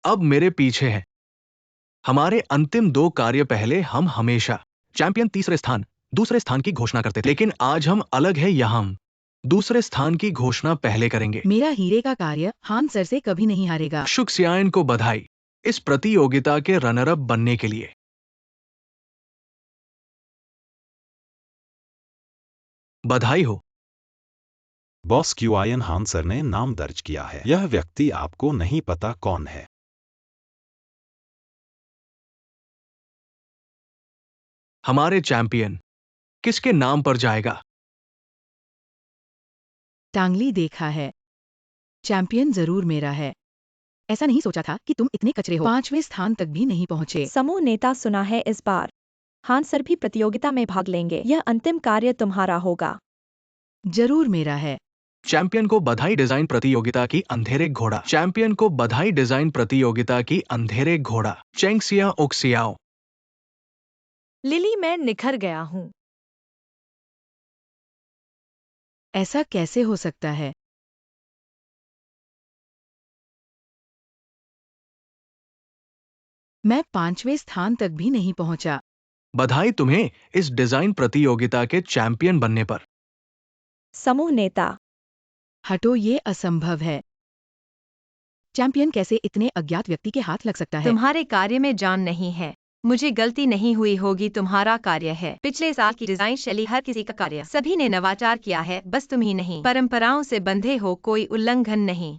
अब मेरे पीछे हैं हमारे अंतिम 2 कार्य। पहले हम हमेशा चैंपियन तीसरे स्थान, दूसरे स्थान की घोषणा करते थे, लेकिन आज हम अलग है। यहाँ हम दूसरे स्थान की घोषणा पहले करेंगे। मेरा हीरे का कार्य हान सर से कभी नहीं हारेगा। शुक्सियान को बधाई इस प्रतियोगिता के रनर अप बनने के लिए। बधाई हो। बॉस क्यूआयन हान सर ने नाम दर्ज किया है। यह व्यक्ति आपको नहीं पता कौन है। हमारे चैंपियन किसके नाम पर जाएगा? टांगली देखा है। चैंपियन जरूर मेरा है। ऐसा नहीं सोचा था कि तुम इतने कचरे हो। 5वें स्थान तक भी नहीं पहुंचे। समूह नेता, सुना है इस बार हान सर भी प्रतियोगिता में भाग लेंगे। यह अंतिम कार्य तुम्हारा होगा। जरूर मेरा है। चैंपियन को बधाई डिजाइन प्रतियोगिता की अंधेरे घोड़ा। चैंपियन को बधाई डिजाइन प्रतियोगिता की अंधेरे घोड़ा। चेंगसिया ओक्सियाओ। लिली, मैं निखर गया हूँ। ऐसा कैसे हो सकता है? मैं 5वें स्थान तक भी नहीं पहुंचा। बधाई तुम्हें इस डिजाइन प्रतियोगिता के चैंपियन बनने पर। समूह नेता, हटो, ये असंभव है। चैंपियन कैसे इतने अज्ञात व्यक्ति के हाथ लग सकता है? तुम्हारे कार्य में जान नहीं है। मुझे गलती नहीं हुई होगी, तुम्हारा कार्य है। पिछले साल की डिजाइन शैली हर किसी का कार्य। सभी ने नवाचार किया है, बस तुम ही नहीं। परंपराओं से बंधे हो, कोई उल्लंघन नहीं।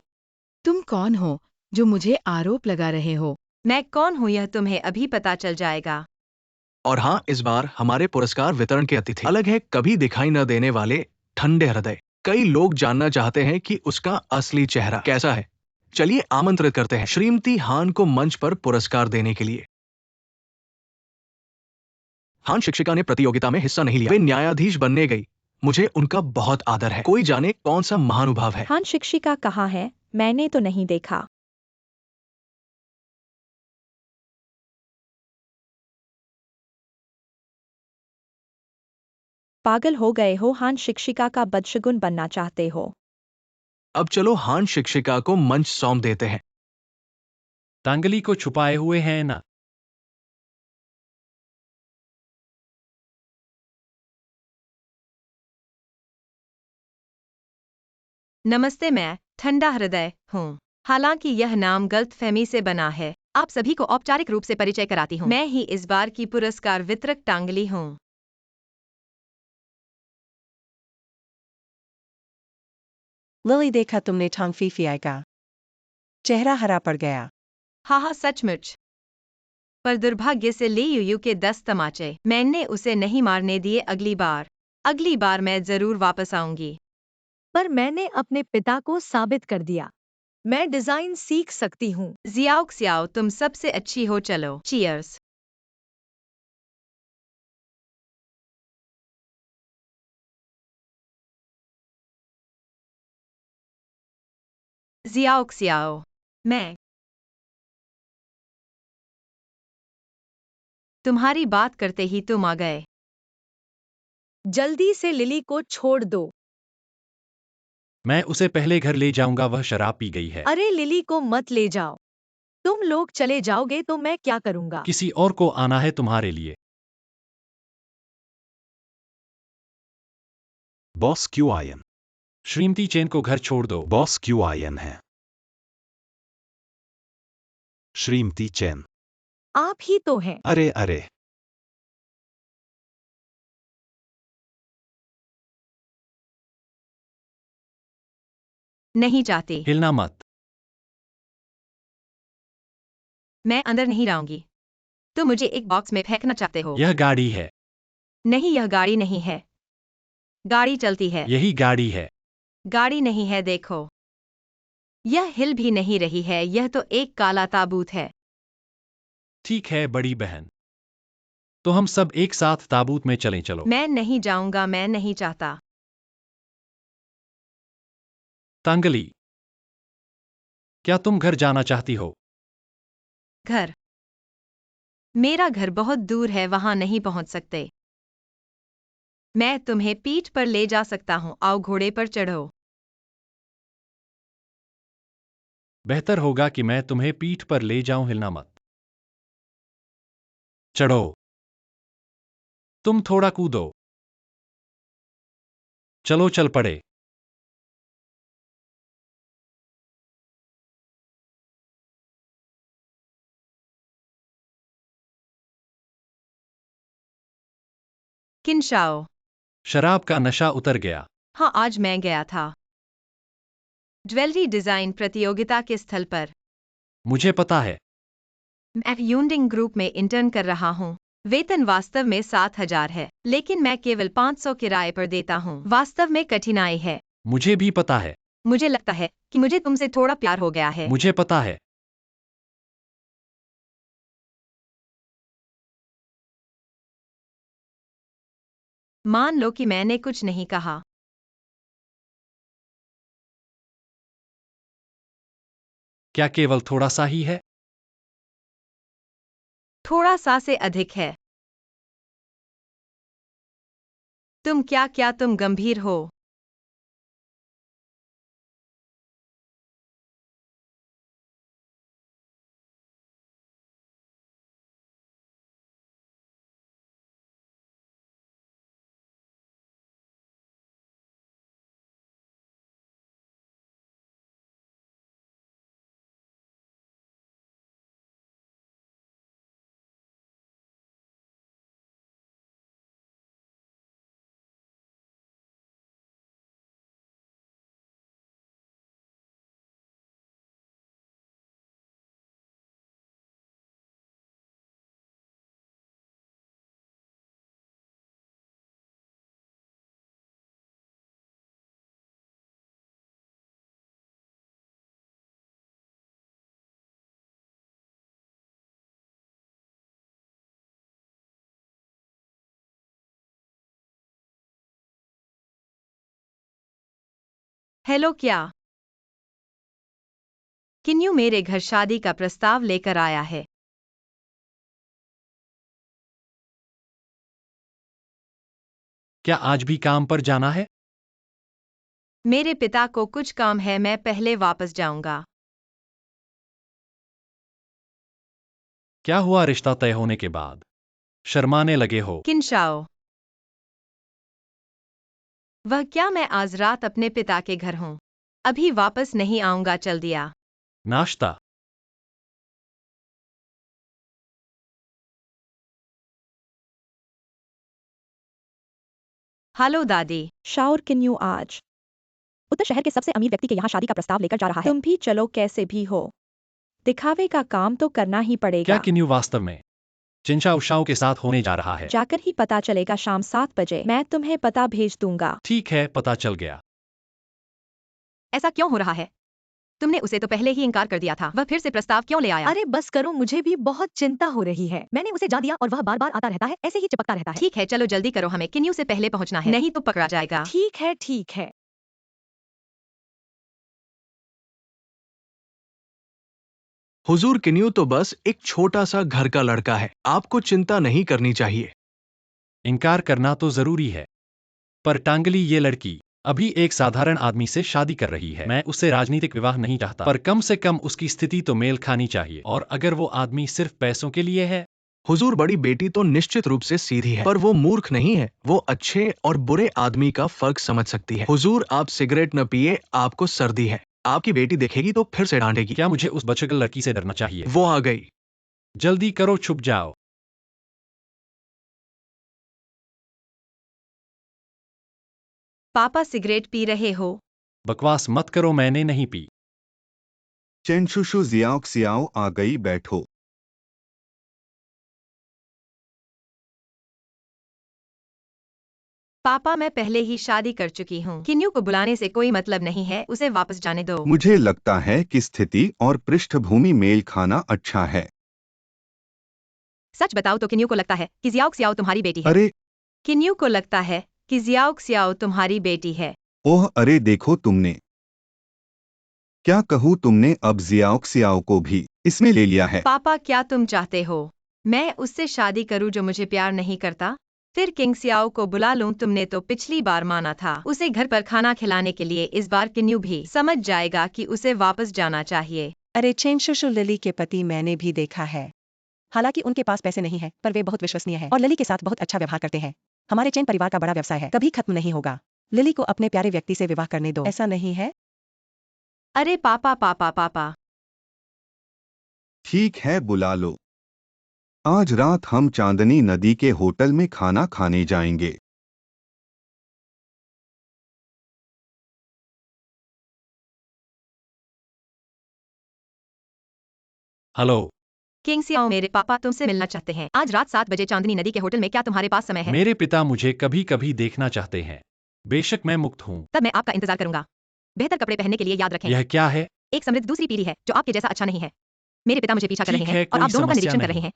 तुम कौन हो जो मुझे आरोप लगा रहे हो? मैं कौन हूँ यह तुम्हें अभी पता चल जाएगा। और हाँ, इस बार हमारे पुरस्कार वितरण के अतिथि अलग है। कभी दिखाई न देने वाले ठंडे हृदय। कई लोग जानना चाहते हैं कि उसका असली चेहरा कैसा है। चलिए आमंत्रित करते हैं श्रीमती हान को मंच पर पुरस्कार देने के लिए। हान शिक्षिका ने प्रतियोगिता में हिस्सा नहीं लिया। वे न्यायाधीश बनने गई। मुझे उनका बहुत आदर है। कोई जाने कौन सा महानुभाव है। हान शिक्षिका कहाँ है? मैंने तो नहीं देखा। पागल हो गए हो? हान शिक्षिका का बदशगुन बनना चाहते हो? अब चलो हान शिक्षिका को मंच सौंप देते हैं। टांगली को छुपाए हुए हैं ना। नमस्ते, मैं ठंडा हृदय हूँ। हालांकि यह नाम गलतफहमी से बना है, आप सभी को औपचारिक रूप से परिचय कराती हूँ। मैं ही इस बार की पुरस्कार वितरक टांगली हूँ। लिली, देखा तुमने टांग फीफियाई का चेहरा हरा पड़ गया। हाँ, सचमुच। पर दुर्भाग्य से ली यूयू के 10 तमाचे मैंने उसे नहीं मारने दिए। अगली बार मैं जरूर वापस आऊंगी। पर मैंने अपने पिता को साबित कर दिया। मैं डिजाइन सीख सकती हूँ। जियाओ, तुम सबसे अच्छी हो। चलो, चीयर्स। जियाओ, मैं तुम्हारी बात करते ही तुम आ गए। जल्दी से लिली को छोड़ दो। मैं उसे पहले घर ले जाऊंगा, वह शराब पी गई है। अरे लिली को मत ले जाओ। तुम लोग चले जाओगे तो मैं क्या करूँगा? किसी और को आना है तुम्हारे लिए। बॉस क्यूआयन। श्रीमती चेन को घर छोड़ दो। बॉस क्यूआयन है। श्रीमती चेन। आप ही तो हैं। अरे अरे, नहीं चाहती। हिलना मत। मैं अंदर नहीं जाऊंगी। तुम मुझे एक बॉक्स में फेंकना चाहते हो। यह गाड़ी है। नहीं, यह गाड़ी नहीं है। गाड़ी चलती है। यही गाड़ी है। गाड़ी नहीं है, देखो। यह हिल भी नहीं रही है, यह तो एक काला ताबूत है। ठीक है बड़ी बहन, तो हम सब एक साथ ताबूत में चलें। चलो। मैं नहीं जाऊंगा, मैं नहीं चाहता। तांगली, क्या तुम घर जाना चाहती हो? घर? मेरा घर बहुत दूर है, वहां नहीं पहुंच सकते। मैं तुम्हें पीठ पर ले जा सकता हूं, आओ घोड़े पर चढ़ो। बेहतर होगा कि मैं तुम्हें पीठ पर ले जाऊं, हिलना मत। चढ़ो। तुम थोड़ा कूदो। चलो चल पड़े। किनशाओ? शराब का नशा उतर गया। हाँ, आज मैं गया था ज्वेलरी डिजाइन प्रतियोगिता के स्थल पर। मुझे पता है। मैं यूनिंग ग्रुप में इंटर्न कर रहा हूँ। वेतन वास्तव में 7,000 है, लेकिन मैं केवल 500 किराए पर देता हूँ। वास्तव में कठिनाई है। मुझे भी पता है। मुझे लगता है कि मुझे तुमसे थोड़ा प्यार हो गया है। मुझे पता है। मान लो कि मैंने कुछ नहीं कहा। क्या केवल थोड़ा सा ही है? थोड़ा सा से अधिक है। तुम गंभीर हो? हेलो, क्या किन्यू मेरे घर शादी का प्रस्ताव लेकर आया है? क्या आज भी काम पर जाना है? मेरे पिता को कुछ काम है, मैं पहले वापस जाऊंगा। क्या हुआ रिश्ता तय होने के बाद? शर्माने लगे हो? किनशाओ? वह क्या, मैं आज रात अपने पिता के घर हूँ। अभी वापस नहीं आऊंगा, चल दिया। नाश्ता। हेलो दादी। शाओर किन्यू आज उत्तर शहर के सबसे अमीर व्यक्ति के यहाँ शादी का प्रस्ताव लेकर जा रहा है। तुम भी चलो, कैसे भी हो। दिखावे का काम तो करना ही क्या पड़ेगा। किन्यू वास्तव में चिंचा उषाओं के साथ होने जा रहा है? जाकर ही पता चलेगा शाम 7 बजे। मैं तुम्हें पता भेज दूंगा। ठीक है, पता चल गया। ऐसा क्यों हो रहा है? तुमने उसे तो पहले ही इनकार कर दिया था, वह फिर से प्रस्ताव क्यों ले आया? अरे बस करो, मुझे भी बहुत चिंता हो रही है। मैंने उसे जा दिया और वह बार बार आता रहता है, ऐसे ही चिपकता रहता है। ठीक है, चलो जल्दी करो, हमें किन्यू से पहले पहुंचना है, नहीं तो पकड़ा जाएगा। ठीक है, ठीक है। हुजूर किन्यू तो बस एक छोटा सा घर का लड़का है, आपको चिंता नहीं करनी चाहिए। इनकार करना तो जरूरी है, पर टांगली ये लड़की अभी एक साधारण आदमी से शादी कर रही है। मैं उससे राजनीतिक विवाह नहीं चाहता, पर कम से कम उसकी स्थिति तो मेल खानी चाहिए। और अगर वो आदमी सिर्फ पैसों के लिए है। हुजूर बड़ी बेटी तो निश्चित रूप से सीधी है, पर वो मूर्ख नहीं है। वो अच्छे और बुरे आदमी का फर्क समझ सकती है। हुजूर आप सिगरेट न पिए, आपको सर्दी है। आपकी बेटी देखेगी तो फिर से डांटेगी। क्या मुझे उस बचगल लड़की से डरना चाहिए? वो आ गई। जल्दी करो, छुप जाओ। पापा सिगरेट पी रहे हो? बकवास मत करो, मैंने नहीं पी। चेनशुशु जियाओ सियाओ आ गई, बैठो। पापा मैं पहले ही शादी कर चुकी हूँ। किन्यू को बुलाने से कोई मतलब नहीं है, उसे वापस जाने दो। मुझे लगता है कि स्थिति और पृष्ठभूमि मेल खाना अच्छा है। सच बताओ तो किन्यू को लगता है कि जियाओ क्सियाओ तुम्हारी बेटी है। अरे किन्यू को लगता है कि जियाओ क्सियाओ तुम्हारी बेटी है। ओह अरे देखो तुमने, क्या कहूँ, तुमने अब जियाओ क्सियाओ को भी इसमें ले लिया है। पापा क्या तुम चाहते हो मैं उससे शादी करूं जो मुझे प्यार नहीं करता? फिर किंग सियाओ को बुला लूं? तुमने तो पिछली बार माना था उसे घर पर खाना खिलाने के लिए, इस बार किन्यू भी समझ जाएगा कि उसे वापस जाना चाहिए। अरे चेन शुशु लिली के पति मैंने भी देखा है। हालांकि उनके पास पैसे नहीं है, पर वे बहुत विश्वसनीय हैं और लिली के साथ बहुत अच्छा व्यवहार करते हैं। हमारे चेन परिवार का बड़ा व्यवसाय है, कभी खत्म नहीं होगा। लिली को अपने प्यारे व्यक्ति से विवाह करने दो, ऐसा नहीं है? अरे पापा पापा पापा, ठीक है बुला लो। आज रात हम चांदनी नदी के होटल में खाना खाने जाएंगे। हेलो। किंग सियाओ मेरे पापा तुमसे मिलना चाहते हैं आज रात 7 बजे चांदनी नदी के होटल में। क्या तुम्हारे पास समय है? मेरे पिता मुझे कभी कभी देखना चाहते हैं। बेशक मैं मुक्त हूँ। तब मैं आपका इंतजार करूंगा। बेहतर कपड़े पहनने के लिए याद रखें, यह क्या है? एक समृद्ध दूसरी पीढ़ी है जो आपके जैसा अच्छा नहीं है। मेरे पिता मुझे पीछा कर रहे ठीक हैं है, और कोई आप दोनों का समस्या निरीक्षण कर नहीं। रहे हैं।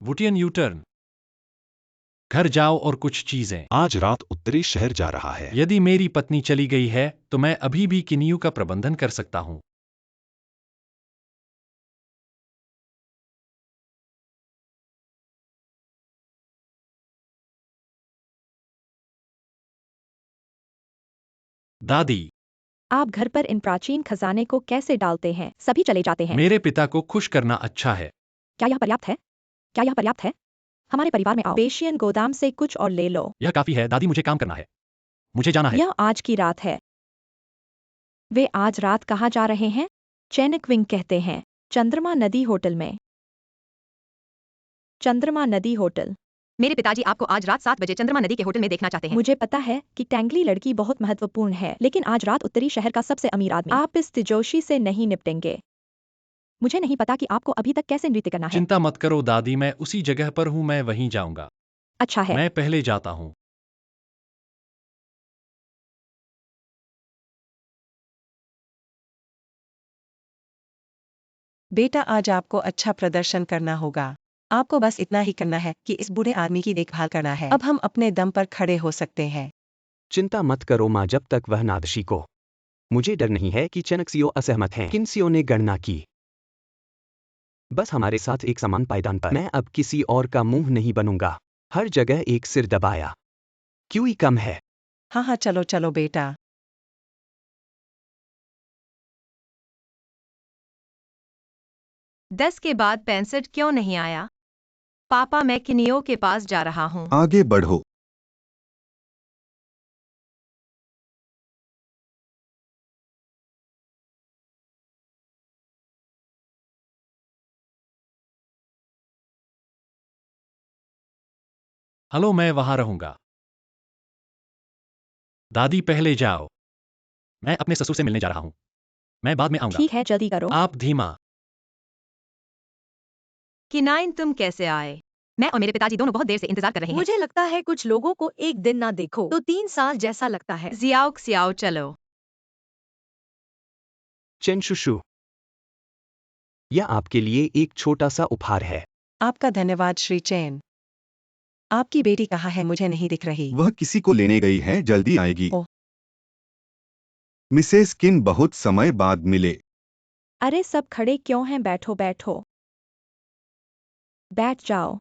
वुटियन यू टर्न। घर जाओ और कुछ चीजें। आज रात उत्तरी शहर जा रहा है। यदि मेरी पत्नी चली गई है तो मैं अभी भी किन्यू का प्रबंधन कर सकता हूँ। दादी, आप घर पर इन प्राचीन खजाने को कैसे डालते हैं? सभी चले जाते हैं। मेरे पिता को खुश करना अच्छा है। क्या यह पर्याप्त है? क्या यह पर्याप्त है? हमारे परिवार में आओ। बेशियन गोदाम से कुछ और ले लो। यह काफी है दादी, मुझे काम करना है, मुझे जाना है। यह आज की रात है। वे आज रात कहाँ जा रहे हैं? चैनकविंग कहते हैं, चंद्रमा नदी होटल में। चंद्रमा नदी होटल। मेरे पिताजी आपको आज रात 7 बजे चंद्रमा नदी के होटल में देखना चाहते हैं। मुझे पता है कि टैंगली लड़की बहुत महत्वपूर्ण है, लेकिन आज रात उत्तरी शहर का सबसे अमीर आदमी आप इस तिजोशी से नहीं निपटेंगे। मुझे नहीं पता कि आपको अभी तक कैसे नृत्य करना है। चिंता मत करो दादी, मैं उसी जगह पर हूँ, मैं वहीं जाऊंगा। अच्छा है। मैं पहले जाता हूँ। बेटा आज आपको अच्छा प्रदर्शन करना होगा। आपको बस इतना ही करना है कि इस बूढ़े आदमी की देखभाल करना है। अब हम अपने दम पर खड़े हो सकते हैं। चिंता मत करो माँ, जब तक वह नादशी को। मुझे डर नहीं है कि चनक्सियो असहमत हैं। किन्सियो ने गणना की। बस हमारे साथ एक समान पायदान पर। मैं अब किसी और का मुंह नहीं बनूंगा। हर जगह एक सिर दबाया। क्यों ही कम है। हाँ हाँ चलो चलो बेटा। 10 के बाद 65 क्यों नहीं आया? पापा मैं किनियो के पास जा रहा हूँ। आगे बढ़ो। हेलो, मैं वहां रहूंगा। दादी पहले जाओ, मैं अपने ससुर से मिलने जा रहा हूँ, मैं बाद में आऊंगा। ठीक है, जल्दी करो। आप धीमा। किनाइन तुम कैसे आए? मैं और मेरे पिताजी दोनों बहुत देर से इंतजार कर रहे हैं। मुझे लगता है कुछ लोगों को एक दिन ना देखो तो 3 साल जैसा लगता है। जियाओ क्सियाओ चलो। चेनशुशु, यह आपके लिए एक छोटा सा उपहार है। आपका धन्यवाद श्री चैन। आपकी बेटी कहाँ है? मुझे नहीं दिख रही। वह किसी को लेने गई है, जल्दी आएगी। ओह। मिसेस किन बहुत समय बाद मिले। अरे सब खड़े क्यों हैं? बैठो बैठो। बैठ जाओ।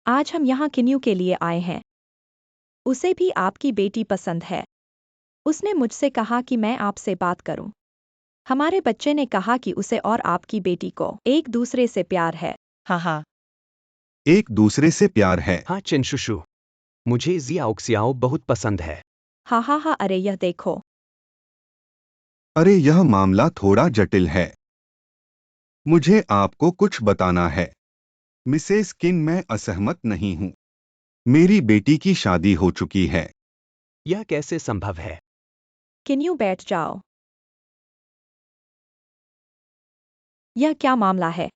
आज हम यहाँ किन्यू के लिए आए हैं। उसे भी आपकी बेटी पसंद है। उसने मुझसे कहा कि मैं आपसे बात करूं। हमारे बच्चे ने कहा कि उसे और आपकी बेटी को एक दूसरे से प्यार है। हाँ हाँ। एक दूसरे से प्यार है। हाँ चेनशुशु, मुझे जियाओक्सियाओ बहुत पसंद है। हाँ हाँ हाँ, अरे यह देखो। अरे यह मामला थोड़ा जटिल है। मुझे आपको कुछ बताना है। मिसेस किन मैं असहमत नहीं हूँ। मेरी बेटी की शादी हो चुकी है। यह कैसे संभव है? किन्यू बैठ जाओ। यह क्या मामला है?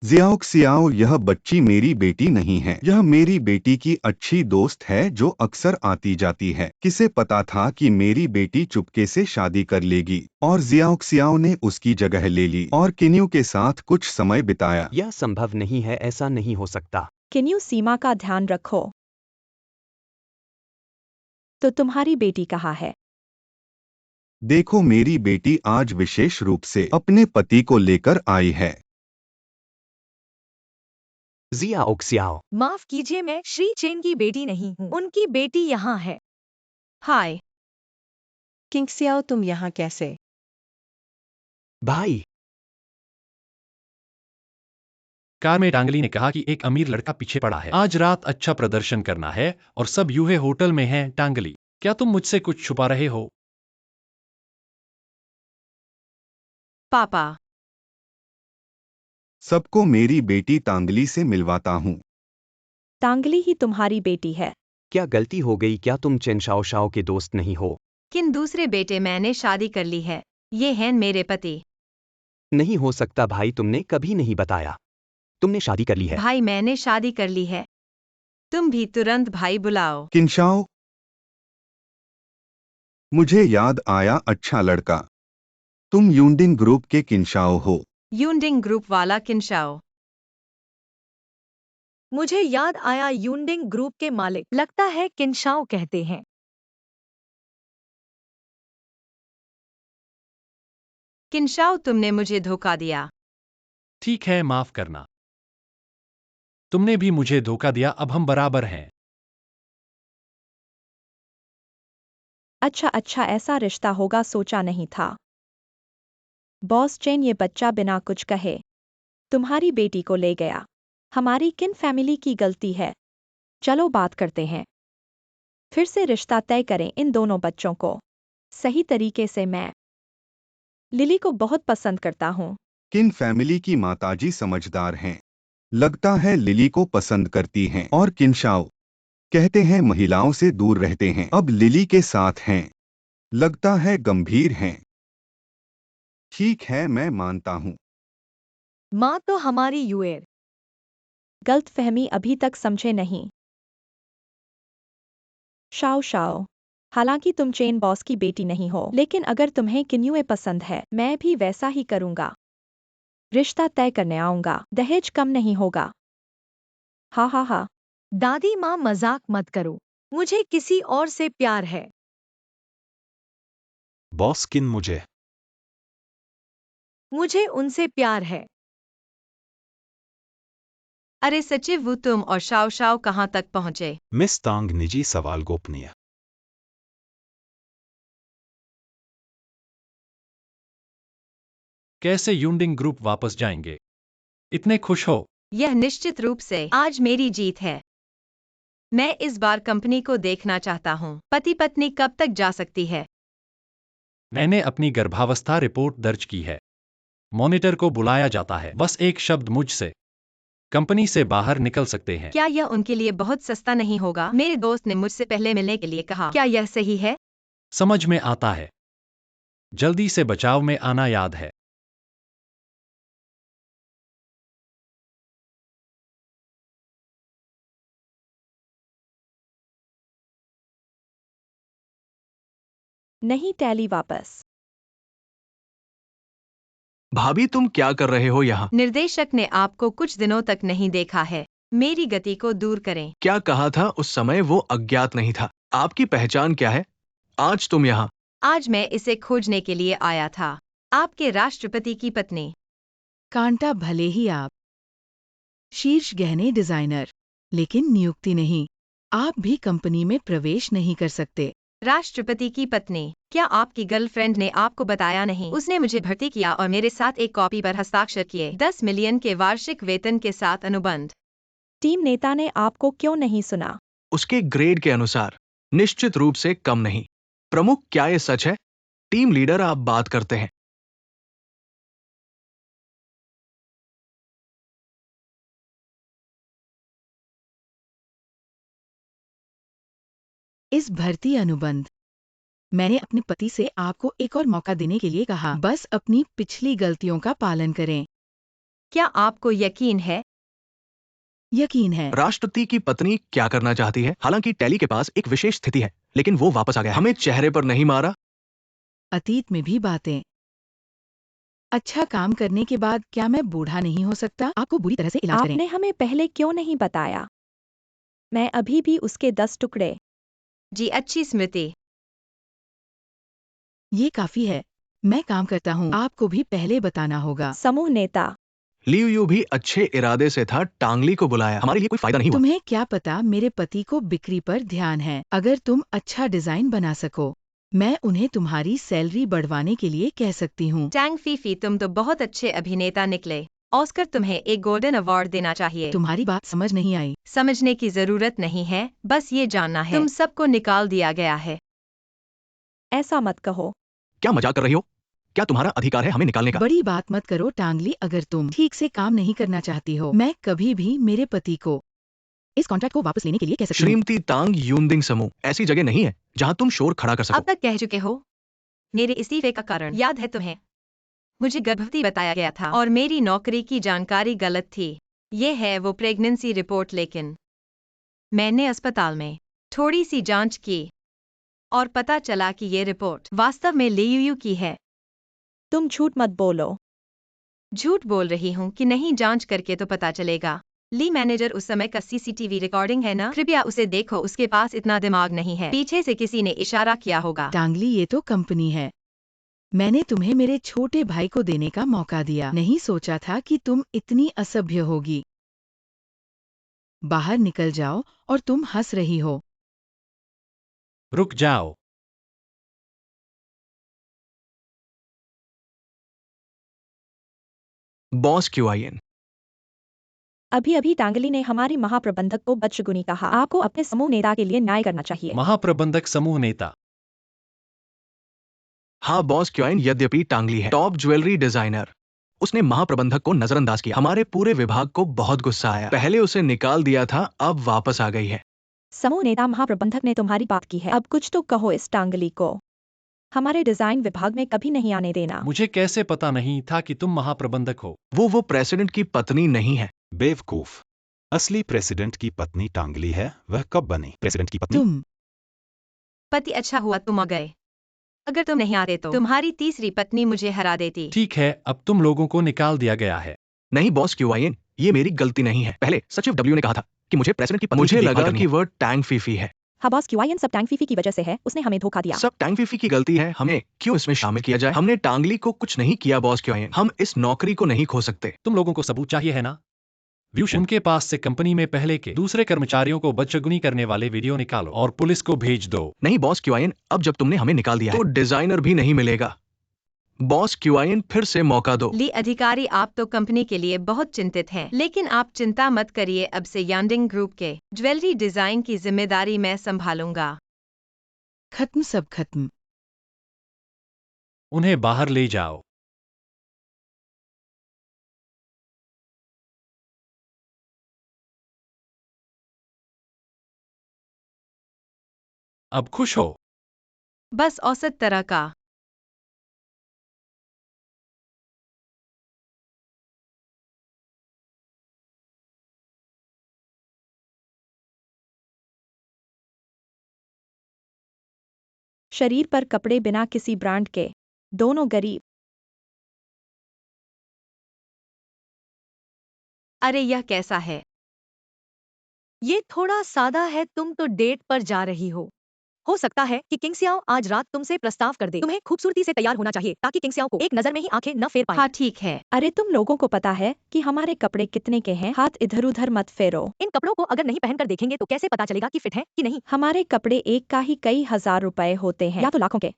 जियाओक सियाओ, यह बच्ची मेरी बेटी नहीं है। यह मेरी बेटी की अच्छी दोस्त है जो अक्सर आती जाती है। किसे पता था कि मेरी बेटी चुपके से शादी कर लेगी और जियाओक सियाओ ने उसकी जगह ले ली और किन्यू के साथ कुछ समय बिताया। यह संभव नहीं है, ऐसा नहीं हो सकता। किन्यू, सीमा का ध्यान रखो। तो तुम्हारी बेटी कहाँ है? देखो, मेरी बेटी आज विशेष रूप से अपने पति को लेकर आई है। जियाओक सियाओ, माफ कीजिए, मैं श्री चेन की बेटी नहीं हूँ। उनकी बेटी यहाँ है। हाय। किंग सियाओ, तुम यहाँ कैसे? भाई। कार में टांगली ने कहा कि एक अमीर लड़का पीछे पड़ा है। आज रात अच्छा प्रदर्शन करना है और सब यूहे होटल में हैं। टांगली, क्या तुम मुझसे कुछ छुपा रहे हो? पापा। सबको मेरी बेटी तांगली से मिलवाता हूँ। टांगली ही तुम्हारी बेटी है। क्या गलती हो गई? क्या तुम चेन शाओ शाओ के दोस्त नहीं हो? किन दूसरे बेटे? मैंने शादी कर ली है। ये हैं मेरे पति। नहीं हो सकता भाई, तुमने कभी नहीं बताया। तुमने शादी कर ली है। भाई, मैंने शादी कर ली है। तुम भी तुरंत भाई बुलाओ। किनशाओ, मुझे याद आया, अच्छा लड़का। तुम यूंडिंग ग्रुप के किनशाओ हो। यूनडिंग ग्रुप वाला किनशाओ। मुझे याद आया, यूनडिंग ग्रुप के मालिक लगता है किनशाओ कहते हैं। किनशाओ, तुमने मुझे धोखा दिया। ठीक है, माफ करना। तुमने भी मुझे धोखा दिया, अब हम बराबर हैं। अच्छा अच्छा, ऐसा रिश्ता होगा, सोचा नहीं था। बॉस चेन, ये बच्चा बिना कुछ कहे तुम्हारी बेटी को ले गया। हमारी किन फैमिली की गलती है? चलो बात करते हैं। फिर से रिश्ता तय करें इन दोनों बच्चों को सही तरीके से। मैं लिली को बहुत पसंद करता हूँ। किन फैमिली की माताजी समझदार हैं। लगता है लिली को पसंद करती हैं और किनशाओ कहते हैं महिलाओं से दूर रहते हैं। अब लिली के साथ हैं। लगता है गंभीर हैं। ठीक है, मैं मानता हूँ। माँ तो हमारी यूएर। गलतफहमी अभी तक समझे नहीं। शाओ शाओ, हालांकि तुम चेन बॉस की बेटी नहीं हो, लेकिन अगर तुम्हें किन्युए पसंद है, मैं भी वैसा ही करूंगा। रिश्ता तय करने आऊंगा, दहेज कम नहीं होगा। हा हा हा। दादी माँ, मजाक मत करो। मुझे किसी और से प्यार है। बॉस किन, मुझे उनसे प्यार है। अरे सचिव, वो तुम और शाओ शाओ कहाँ तक पहुँचे? मिस तांग, निजी सवाल गोपनीय। कैसे यूंडिंग ग्रुप वापस जाएंगे? इतने खुश हो? यह निश्चित रूप से आज मेरी जीत है। मैं इस बार कंपनी को देखना चाहता हूँ। पति पत्नी कब तक जा सकती है? मैंने अपनी गर्भावस्था रिपोर्ट दर्ज की है। मॉनिटर को बुलाया जाता है। बस एक शब्द मुझसे, कंपनी से बाहर निकल सकते हैं। क्या यह उनके लिए बहुत सस्ता नहीं होगा? मेरे दोस्त ने मुझसे पहले मिलने के लिए कहा। क्या यह सही है? समझ में आता है। जल्दी से बचाव में आना याद है। नहीं, टैली वापस। भाभी, तुम क्या कर रहे हो यहाँ? निर्देशक ने आपको कुछ दिनों तक नहीं देखा है। मेरी गति को दूर करें। क्या कहा था उस समय? वो अज्ञात नहीं था। आपकी पहचान क्या है? आज तुम यहाँ। आज मैं इसे खोजने के लिए आया था। आपके राष्ट्रपति की पत्नी। कांटा भले ही आप शीर्ष गहने डिजाइनर, लेकिन नियुक्ति नहीं। आप भी कंपनी में प्रवेश नहीं कर सकते। राष्ट्रपति की पत्नी, क्या आपकी गर्लफ्रेंड ने आपको बताया नहीं? उसने मुझे भर्ती किया और मेरे साथ एक कॉपी पर हस्ताक्षर किए। 10 मिलियन के वार्षिक वेतन के साथ अनुबंध। टीम नेता ने आपको क्यों नहीं सुना? उसके ग्रेड के अनुसार निश्चित रूप से कम नहीं। प्रमुख, क्या ये सच है? टीम लीडर, आप बात करते हैं। इस भर्ती अनुबंध मैंने अपने पति से आपको एक और मौका देने के लिए कहा। बस अपनी पिछली गलतियों का पालन करें। क्या आपको यकीन है? यकीन है। राष्ट्रपति की पत्नी क्या करना चाहती है? हालांकि टैली के पास एक विशेष स्थिति है, लेकिन वो वापस आ गया। हमें चेहरे पर नहीं मारा। अतीत में भी बातें। अच्छा काम करने के बाद क्या मैं बूढ़ा नहीं हो सकता? आपको बुरी तरह से इलाज करें। आपने हमें पहले क्यों नहीं बताया? मैं अभी भी उसके 10 टुकड़े। जी, अच्छी स्मृति। ये काफी है। मैं काम करता हूँ, आपको भी पहले बताना होगा। समूह नेता। लियू यू भी अच्छे इरादे से था, टांगली को बुलाया। हमारे लिए कोई फायदा नहीं हुआ। तुम्हें क्या पता, मेरे पति को बिक्री पर ध्यान है। अगर तुम अच्छा डिजाइन बना सको, मैं उन्हें तुम्हारी सैलरी बढ़वाने के लिए कह सकती हूँ। टैंग फीफी, तुम तो बहुत अच्छे अभिनेता निकले। ऑस्कर तुम्हें एक गोल्डन अवार्ड देना चाहिए। तुम्हारी बात समझ नहीं आई। समझने की जरूरत नहीं है, बस ये जानना है। तुम सबको निकाल दिया गया है। ऐसा मत कहो। क्या मजाक कर रही हो? क्या तुम्हारा अधिकार है हमें निकालने का? बड़ी बात मत करो टांगली। अगर तुम ठीक से काम नहीं करना चाहती हो, मैं कभी भी मेरे पति को इस कॉन्ट्रैक्ट को वापस लेने के लिए कह सकती हूँ। श्रीमती तांग यूनदिंग समूह ऐसी जगह नहीं है जहां तुम शोर खड़ा कर अब सको। तक कह चुके हो। मेरे इस्तीफे का कारण याद है तुम्हें? मुझे गर्भवती बताया गया था और मेरी नौकरी की जानकारी गलत थी। ये है वो प्रेगनेंसी रिपोर्ट, लेकिन मैंने अस्पताल में थोड़ी सी जांच की और पता चला कि ये रिपोर्ट वास्तव में लियू की है। तुम झूठ मत बोलो। झूठ बोल रही हूँ कि नहीं, जांच करके तो पता चलेगा। ली मैनेजर उस समय का सीसीटीवी रिकॉर्डिंग है ना? कृपया उसे देखो, उसके पास इतना दिमाग नहीं है। पीछे से किसी ने इशारा किया होगा। टांगली, ये तो कंपनी है। मैंने तुम्हें मेरे छोटे भाई को देने का मौका दिया। नहीं सोचा था कि तुम इतनी असभ्य होगी। बाहर निकल जाओ। और तुम हंस रही हो। रुक जाओ। बॉस क्यूआईएन। अभी अभी टांगली ने हमारी महाप्रबंधक को बदशगुनी कहा। आपको अपने समूह नेता के लिए न्याय करना चाहिए। महाप्रबंधक समूह नेता। हाँ बॉस क्यूआईएन, यद्यपि टांगली है टॉप ज्वेलरी डिजाइनर, उसने महाप्रबंधक को नजरअंदाज किया। हमारे पूरे विभाग को बहुत गुस्सा आया। पहले उसे निकाल दिया था, अब वापस आ गई है। समूह नेता, महाप्रबंधक ने तुम्हारी बात की है। अब कुछ तो कहो इस टांगली को। हमारे डिजाइन विभाग में कभी नहीं आने देना। मुझे कैसे पता नहीं था कि तुम महाप्रबंधक हो? वो प्रेसिडेंट की पत्नी नहीं है। बेवकूफ। असली प्रेसिडेंट की पत्नी टांगली है। वह कब बनी प्रेसिडेंट की पत्नी? तुम पति, अच्छा हुआ तुम आ गए। अगर तुम नहीं आते तो तुम्हारी तीसरी पत्नी मुझे हरा देती। ठीक है, अब तुम लोगों को निकाल दिया गया है। नहीं बॉस क्यूआईएन, ये मेरी गलती नहीं है। पहले सचिव डब्ल्यू ने कहा था कि मुझे प्रेसिडेंट की पत्नी मुझे की लगा देखभाल करनी कि है। वह टैंग फीफी है। हाँ बॉस क्यूआईएन, सब टैंग फीफी की वजह से है। उसने हमें धोखा दिया। सब टैंग फीफी की गलती है। हमें क्यों इसमें शामिल किया जाए? हमने टांगली को कुछ नहीं किया बॉस क्यूआईएन। हम इस नौकरी को नहीं खो सकते। तुम लोगों को सबूत चाहिए है ना? व्यूशन, उनके पास से कंपनी में पहले के दूसरे कर्मचारियों को बदशगुनी करने वाले वीडियो निकालो और पुलिस को भेज दो। नहीं बॉस क्यूआईएन, अब जब तुमने हमें निकाल दिया है, तो डिजाइनर भी नहीं मिलेगा। बॉस क्यूआईएन, फिर से मौका दो। ली अधिकारी, आप तो कंपनी के लिए बहुत चिंतित हैं, लेकिन आप चिंता मत करिए। अब से यानडिंग ग्रुप के ज्वेलरी डिजाइन की जिम्मेदारी मैं संभालूंगा। खत्म, सब खत्म। उन्हें बाहर ले जाओ। अब खुश हो? बस औसत तरह का। शरीर पर कपड़े बिना किसी ब्रांड के। दोनों गरीब। अरे यह कैसा है? ये थोड़ा सादा है। तुम तो डेट पर जा रही हो सकता है कि किंग सियाओ आज रात तुमसे प्रस्ताव कर दे। तुम्हें खूबसूरती से तैयार होना चाहिए ताकि किंग सियाओ को एक नजर में ही आंखें न फेर पाए। हाँ ठीक है। अरे तुम लोगों को पता है कि हमारे कपड़े कितने के हैं? हाथ इधर उधर मत फेरो। इन कपड़ों को अगर नहीं पहनकर देखेंगे तो कैसे पता चलेगा कि फिट है कि नहीं? हमारे कपड़े एक का ही कई हजार रुपए होते हैं, या तो लाखों के।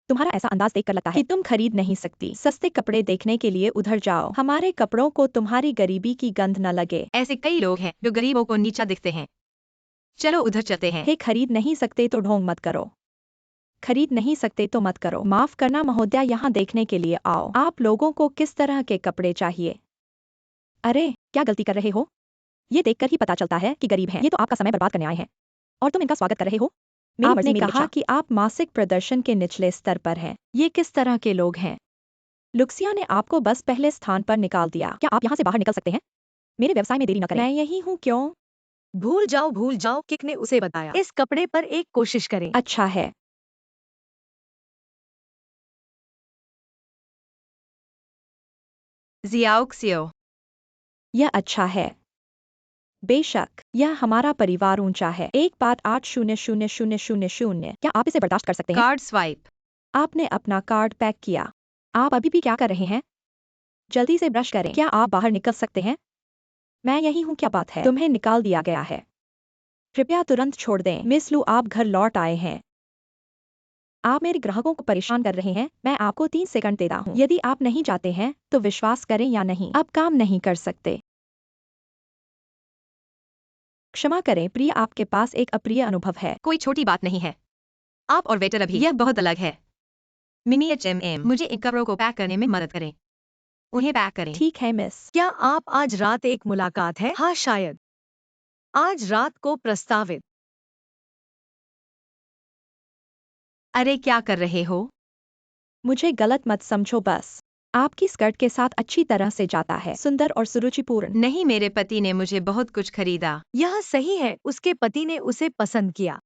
तुम्हारा ऐसा अंदाज देखकर लगता है कि तुम खरीद नहीं सकती। सस्ते कपड़े देखने के लिए उधर जाओ। हमारे कपड़ों को तुम्हारी गरीबी की गंध न लगे। ऐसे कई लोग हैं जो गरीबों को नीचा दिखते हैं। चलो उधर चलते हैं। हे, खरीद नहीं सकते तो ढोंग मत करो। खरीद नहीं सकते तो मत करो। माफ करना महोदया, यहाँ देखने के लिए आओ। आप लोगों को किस तरह के कपड़े चाहिए? अरे क्या गलती कर रहे हो? ये देखकर ही पता चलता है कि गरीब हैं। ये तो आपका समय बर्बाद करने आए हैं और तुम इनका स्वागत कर रहे हो। मेरी मर्जी, आपने मेरी कहा इच्छा। कि आप मासिक प्रदर्शन के निचले स्तर पर हैं। ये किस तरह के लोग हैं? लुक्सिया ने आपको बस पहले स्थान पर निकाल दिया। क्या आप यहाँ से बाहर निकल सकते हैं? मेरे व्यवसाय में देरी न करें। मैं यही हूँ, क्यों? भूल जाओ, किक ने उसे बताया। इस कपड़े पर एक कोशिश करें। अच्छा है। जियाओक्सियो। यह अच्छा है। बेशक, यह हमारा परिवार ऊंचा है। 1 5 8 0 0 0 0 0। क्या आप इसे बर्दाश्त कर सकते हैं? Card swipe. आपने अपना कार्ड पैक किया। आप अभी भी क्या कर रहे हैं? जल्दी से ब्रश करें। क्या आप बाहर निकल सकते हैं? मैं यही हूँ, क्या बात है? तुम्हें निकाल दिया गया है। कृपया तुरंत छोड़ दें। मिस लू, आप घर लौट आए हैं। आप मेरे ग्राहकों को परेशान कर रहे हैं। मैं आपको 3 सेकंड देता हूँ। यदि आप नहीं जाते हैं तो विश्वास करें या नहीं, अब काम नहीं कर सकते। क्षमा करें प्रिय, आपके पास एक अप्रिय अनुभव है। कोई छोटी बात नहीं है। आप और वेटर अभी, यह बहुत अलग है। मिनी HMM, मुझे इन कपड़ों को पैक करने में मदद करें। उन्हें पैक करें। ठीक है मिस। क्या आप आज रात एक मुलाकात है? हाँ, शायद आज रात को प्रस्तावित। अरे क्या कर रहे हो? मुझे गलत मत समझो, बस आपकी स्कर्ट के साथ अच्छी तरह से जाता है। सुंदर और सुरुचिपूर्ण। नहीं, मेरे पति ने मुझे बहुत कुछ खरीदा। यह सही है, उसके पति ने उसे पसंद किया।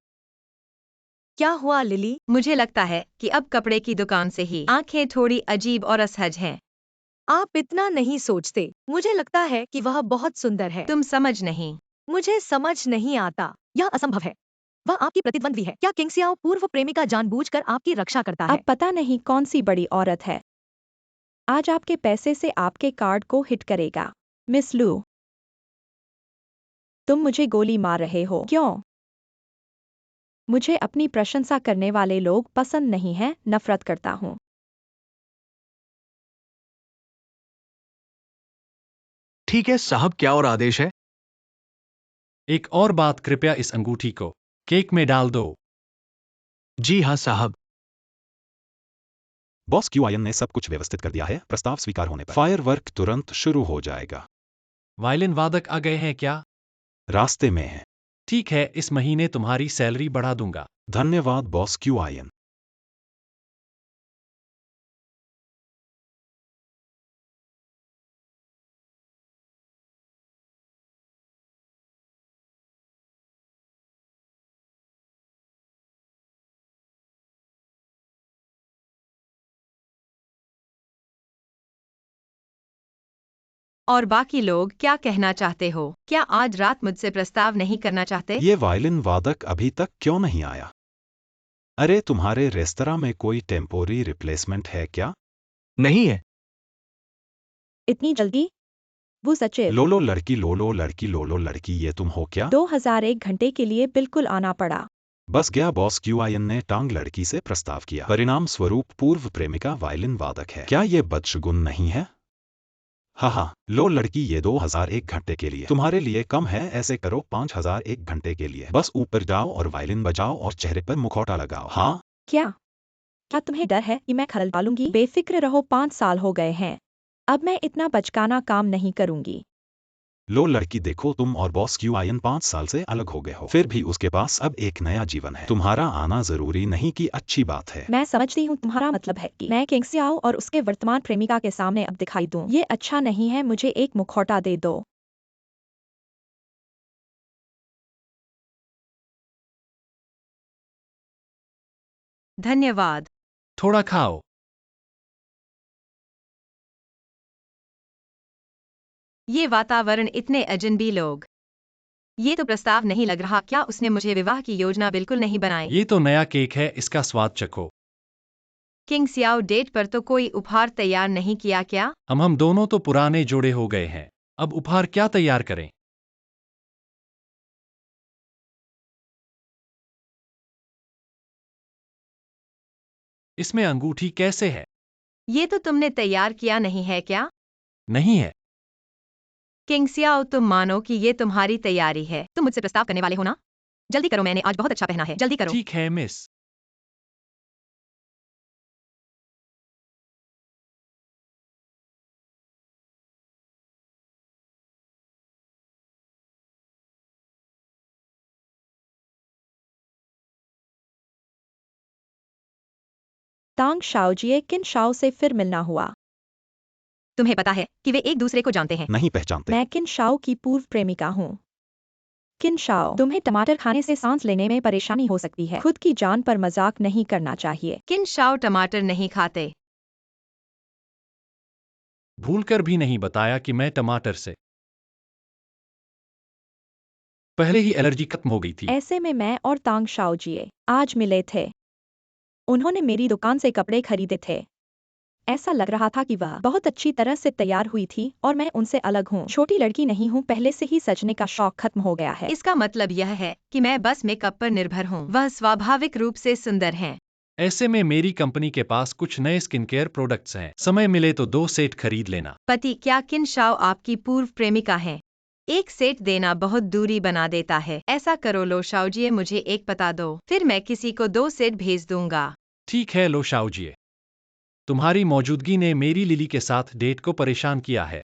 क्या हुआ लिली? मुझे लगता है कि अब कपड़े की दुकान से ही आंखें थोड़ी अजीब और असहज हैं। आप इतना नहीं सोचते। मुझे लगता है कि वह बहुत सुंदर है। तुम समझ नहीं। मुझे समझ नहीं आता। यह असंभव है। वह आपकी प्रतिद्वंद्वी है। क्या किंगसियाओ पूर्व प्रेमिका जानबूझकर आपकी रक्षा करता है? अब पता नहीं कौन सी बड़ी औरत है आज आपके पैसे से आपके कार्ड को हिट करेगा। मिस लू, तुम मुझे गोली मार रहे हो, क्यों? मुझे अपनी प्रशंसा करने वाले लोग पसंद नहीं हैं, नफरत करता हूँ। ठीक है साहब, क्या और आदेश है? एक और बात, कृपया इस अंगूठी को केक में डाल दो। जी हाँ साहब। बॉस क्यूआईएन ने सब कुछ व्यवस्थित कर दिया है। प्रस्ताव स्वीकार होने पर फायरवर्क तुरंत शुरू हो जाएगा। वायलिन वादक आ गए हैं क्या? रास्ते में है। ठीक है, इस महीने तुम्हारी सैलरी बढ़ा दूंगा। धन्यवाद बॉस क्यूआईएन। और बाकी लोग क्या कहना चाहते हो? क्या आज रात मुझसे प्रस्ताव नहीं करना चाहते? ये वायलिन वादक अभी तक क्यों नहीं आया? अरे तुम्हारे रेस्तरां में कोई टेम्पोरी रिप्लेसमेंट है क्या? नहीं है। इतनी जल्दी? वो सचिव। लोलो लड़की, लोलो लड़की, लोलो लड़की, ये तुम हो क्या? 2001 घंटे के लिए बिल्कुल आना पड़ा। बस गया बॉस क्यूआईएन ने टांग लड़की से प्रस्ताव किया। परिणाम स्वरूप पूर्व प्रेमिका वायलिन वादक है। क्या ये बदशगुन नहीं है? हाँ, लो लड़की, ये 2001 घंटे के लिए तुम्हारे लिए कम है। ऐसे करो 5001 घंटे के लिए। बस ऊपर जाओ और वायलिन बजाओ और चेहरे पर मुखौटा लगाओ। हाँ, क्या तुम्हें डर है कि मैं खलल डालूंगी? बेफिक्र रहो, 5 साल हो गए हैं। अब मैं इतना बचकाना काम नहीं करूंगी। लो लड़की, देखो तुम और बॉस क्यूआईएन 5 साल से अलग हो गए हो, फिर भी उसके पास अब एक नया जीवन है। तुम्हारा आना जरूरी नहीं कि अच्छी बात है। मैं समझती हूँ तुम्हारा मतलब है कि मैं किंगसियाओ और उसके वर्तमान प्रेमिका के सामने अब दिखाई दूं। ये अच्छा नहीं है, मुझे एक मुखौटा दे दो। धन्यवाद। थोड़ा खाओ। ये वातावरण, इतने अजनबी लोग। ये तो प्रस्ताव नहीं लग रहा। क्या उसने मुझे विवाह की योजना बिल्कुल नहीं बनाई? ये तो नया केक है, इसका स्वाद चखो। किंग सियाओ, डेट पर तो कोई उपहार तैयार नहीं किया क्या? हम दोनों तो पुराने जोड़े हो गए हैं। अब उपहार क्या तैयार करें? इसमें अंगूठी कैसे है? ये तो तुमने तैयार किया नहीं है क्या? नहीं है। किंग सियाओ, तुम मानो कि ये तुम्हारी तैयारी है। तुम मुझसे प्रस्ताव करने वाले हो ना? जल्दी करो, मैंने आज बहुत अच्छा पहना है। जल्दी करो। ठीक है मिस। तांग शाओजिए किन शाओ से फिर मिलना हुआ। तुम्हें पता है कि वे एक दूसरे को जानते हैं। नहीं पहचानते। मैं किन शाओ की पूर्व प्रेमिका हूँ। किन शाओ, तुम्हें टमाटर खाने से सांस लेने में परेशानी हो सकती है। खुद की जान पर मजाक नहीं करना चाहिए। किन शाओ टमाटर नहीं खाते। भूलकर भी नहीं बताया कि मैं टमाटर से पहले ही एलर्जी खत्म हो गई थी। ऐसे में मैं और तांग शाओ जिए आज मिले थे। उन्होंने मेरी दुकान से कपड़े खरीदे थे। ऐसा लग रहा था कि वह बहुत अच्छी तरह से तैयार हुई थी और मैं उनसे अलग हूँ। छोटी लड़की नहीं हूँ, पहले से ही सजने का शौक खत्म हो गया है। इसका मतलब यह है कि मैं बस मेकअप पर निर्भर हूँ। वह स्वाभाविक रूप से सुंदर हैं। ऐसे में मेरी कंपनी के पास कुछ नए स्किन केयर प्रोडक्ट्स हैं। समय मिले तो 2 सेट खरीद लेना। पति, क्या किन शाओ आपकी पूर्व प्रेमिका है? एक सेट देना बहुत दूरी बना देता है। ऐसा करो लो शाओजिए, मुझे एक पता दो, फिर मैं किसी को 2 सेट भेज दूंगा। ठीक है लो शाओजिए। तुम्हारी मौजूदगी ने मेरी लिली के साथ डेट को परेशान किया है।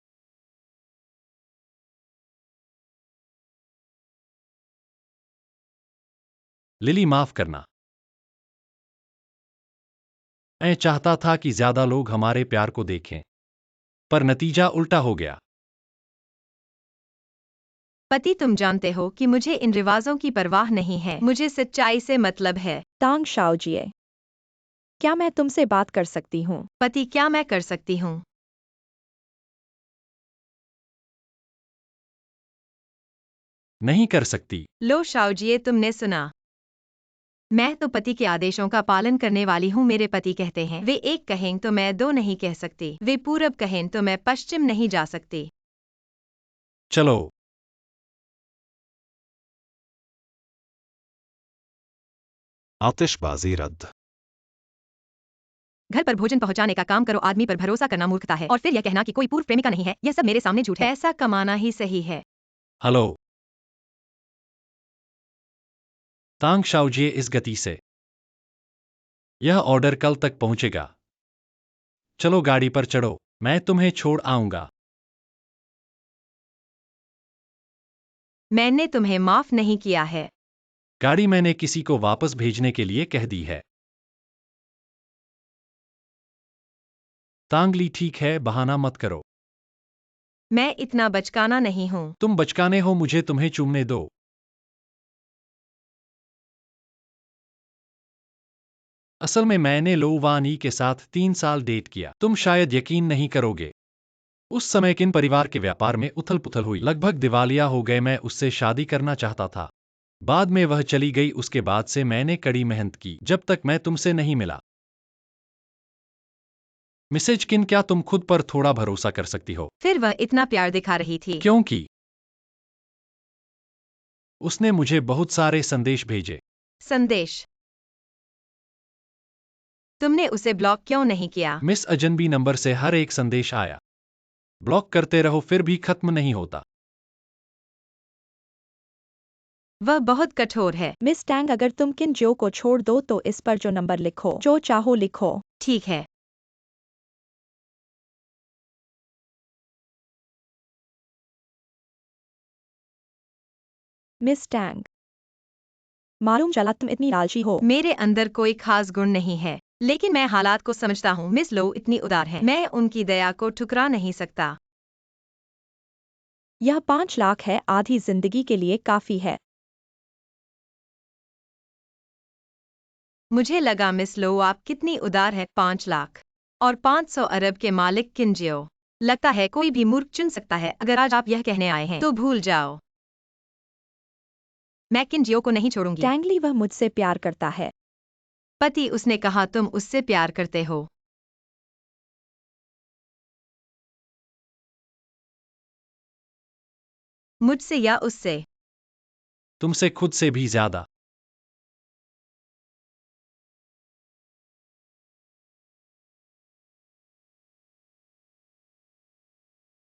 लिली माफ करना। मैं चाहता था कि ज्यादा लोग हमारे प्यार को देखें, पर नतीजा उल्टा हो गया। पति, तुम जानते हो कि मुझे इन रिवाजों की परवाह नहीं है। मुझे सच्चाई से मतलब है। तांग शाओ जिए, क्या मैं तुमसे बात कर सकती हूँ? पति, क्या मैं कर सकती हूँ? नहीं कर सकती। लो शाओजिए, तुमने सुना। मैं तो पति के आदेशों का पालन करने वाली हूँ। मेरे पति कहते हैं वे एक कहें तो मैं 2 नहीं कह सकती। वे पूरब कहें तो मैं पश्चिम नहीं जा सकती। चलो। आतिशबाजी रद्द। घर पर भोजन पहुंचाने का काम करो। आदमी पर भरोसा करना मूर्खता है, और फिर यह कहना कि कोई पूर्व प्रेमिका नहीं है, यह सब मेरे सामने झूठ है। पैसा कमाना ही सही है। हेलो तांग शाओजिए, इस गति से यह ऑर्डर कल तक पहुंचेगा। चलो गाड़ी पर चढ़ो, मैं तुम्हें छोड़ आऊंगा। मैंने तुम्हें माफ नहीं किया है। गाड़ी मैंने किसी को वापस भेजने के लिए कह दी है। तांगली, ठीक है, बहाना मत करो। मैं इतना बचकाना नहीं हूँ। तुम बचकाने हो, मुझे तुम्हें चूमने दो। असल में मैंने लो वान ई के साथ 3 साल डेट किया। तुम शायद यकीन नहीं करोगे। उस समय किन परिवार के व्यापार में उथल पुथल हुई, लगभग दिवालिया हो गए। मैं उससे शादी करना चाहता था, बाद में वह चली गई। उसके बाद से मैंने कड़ी मेहनत की जब तक मैं तुमसे नहीं मिला। मिसेज किन, क्या तुम खुद पर थोड़ा भरोसा कर सकती हो? फिर वह इतना प्यार दिखा रही थी। क्योंकि उसने मुझे बहुत सारे संदेश भेजे। संदेश? तुमने उसे ब्लॉक क्यों नहीं किया? मिस अजनबी नंबर से हर एक संदेश आया। ब्लॉक करते रहो फिर भी खत्म नहीं होता। वह बहुत कठोर है। मिस टैंग, अगर तुम किन जो को छोड़ दो तो इस पर जो नंबर लिखो, जो चाहो लिखो। ठीक है। मिस टैंग, मालूम चला तुम इतनी लालची हो। मेरे अंदर कोई खास गुण नहीं है, लेकिन मैं हालात को समझता हूँ। मिस लो इतनी उदार है, मैं उनकी दया को ठुकरा नहीं सकता। यह 5 लाख है, आधी जिंदगी के लिए काफी है। मुझे लगा मिस लो आप कितनी उदार है। 5 लाख और 500 अरब के मालिक किंजियो। लगता है कोई भी मूर्ख चुन सकता है। अगर आज आप यह कहने आए हैं तो भूल जाओ, मैं किंजियो को नहीं छोड़ूंगी। टैंगली, वह मुझसे प्यार करता है। पति, उसने कहा तुम उससे प्यार करते हो। मुझसे या उससे? तुमसे खुद से भी ज्यादा।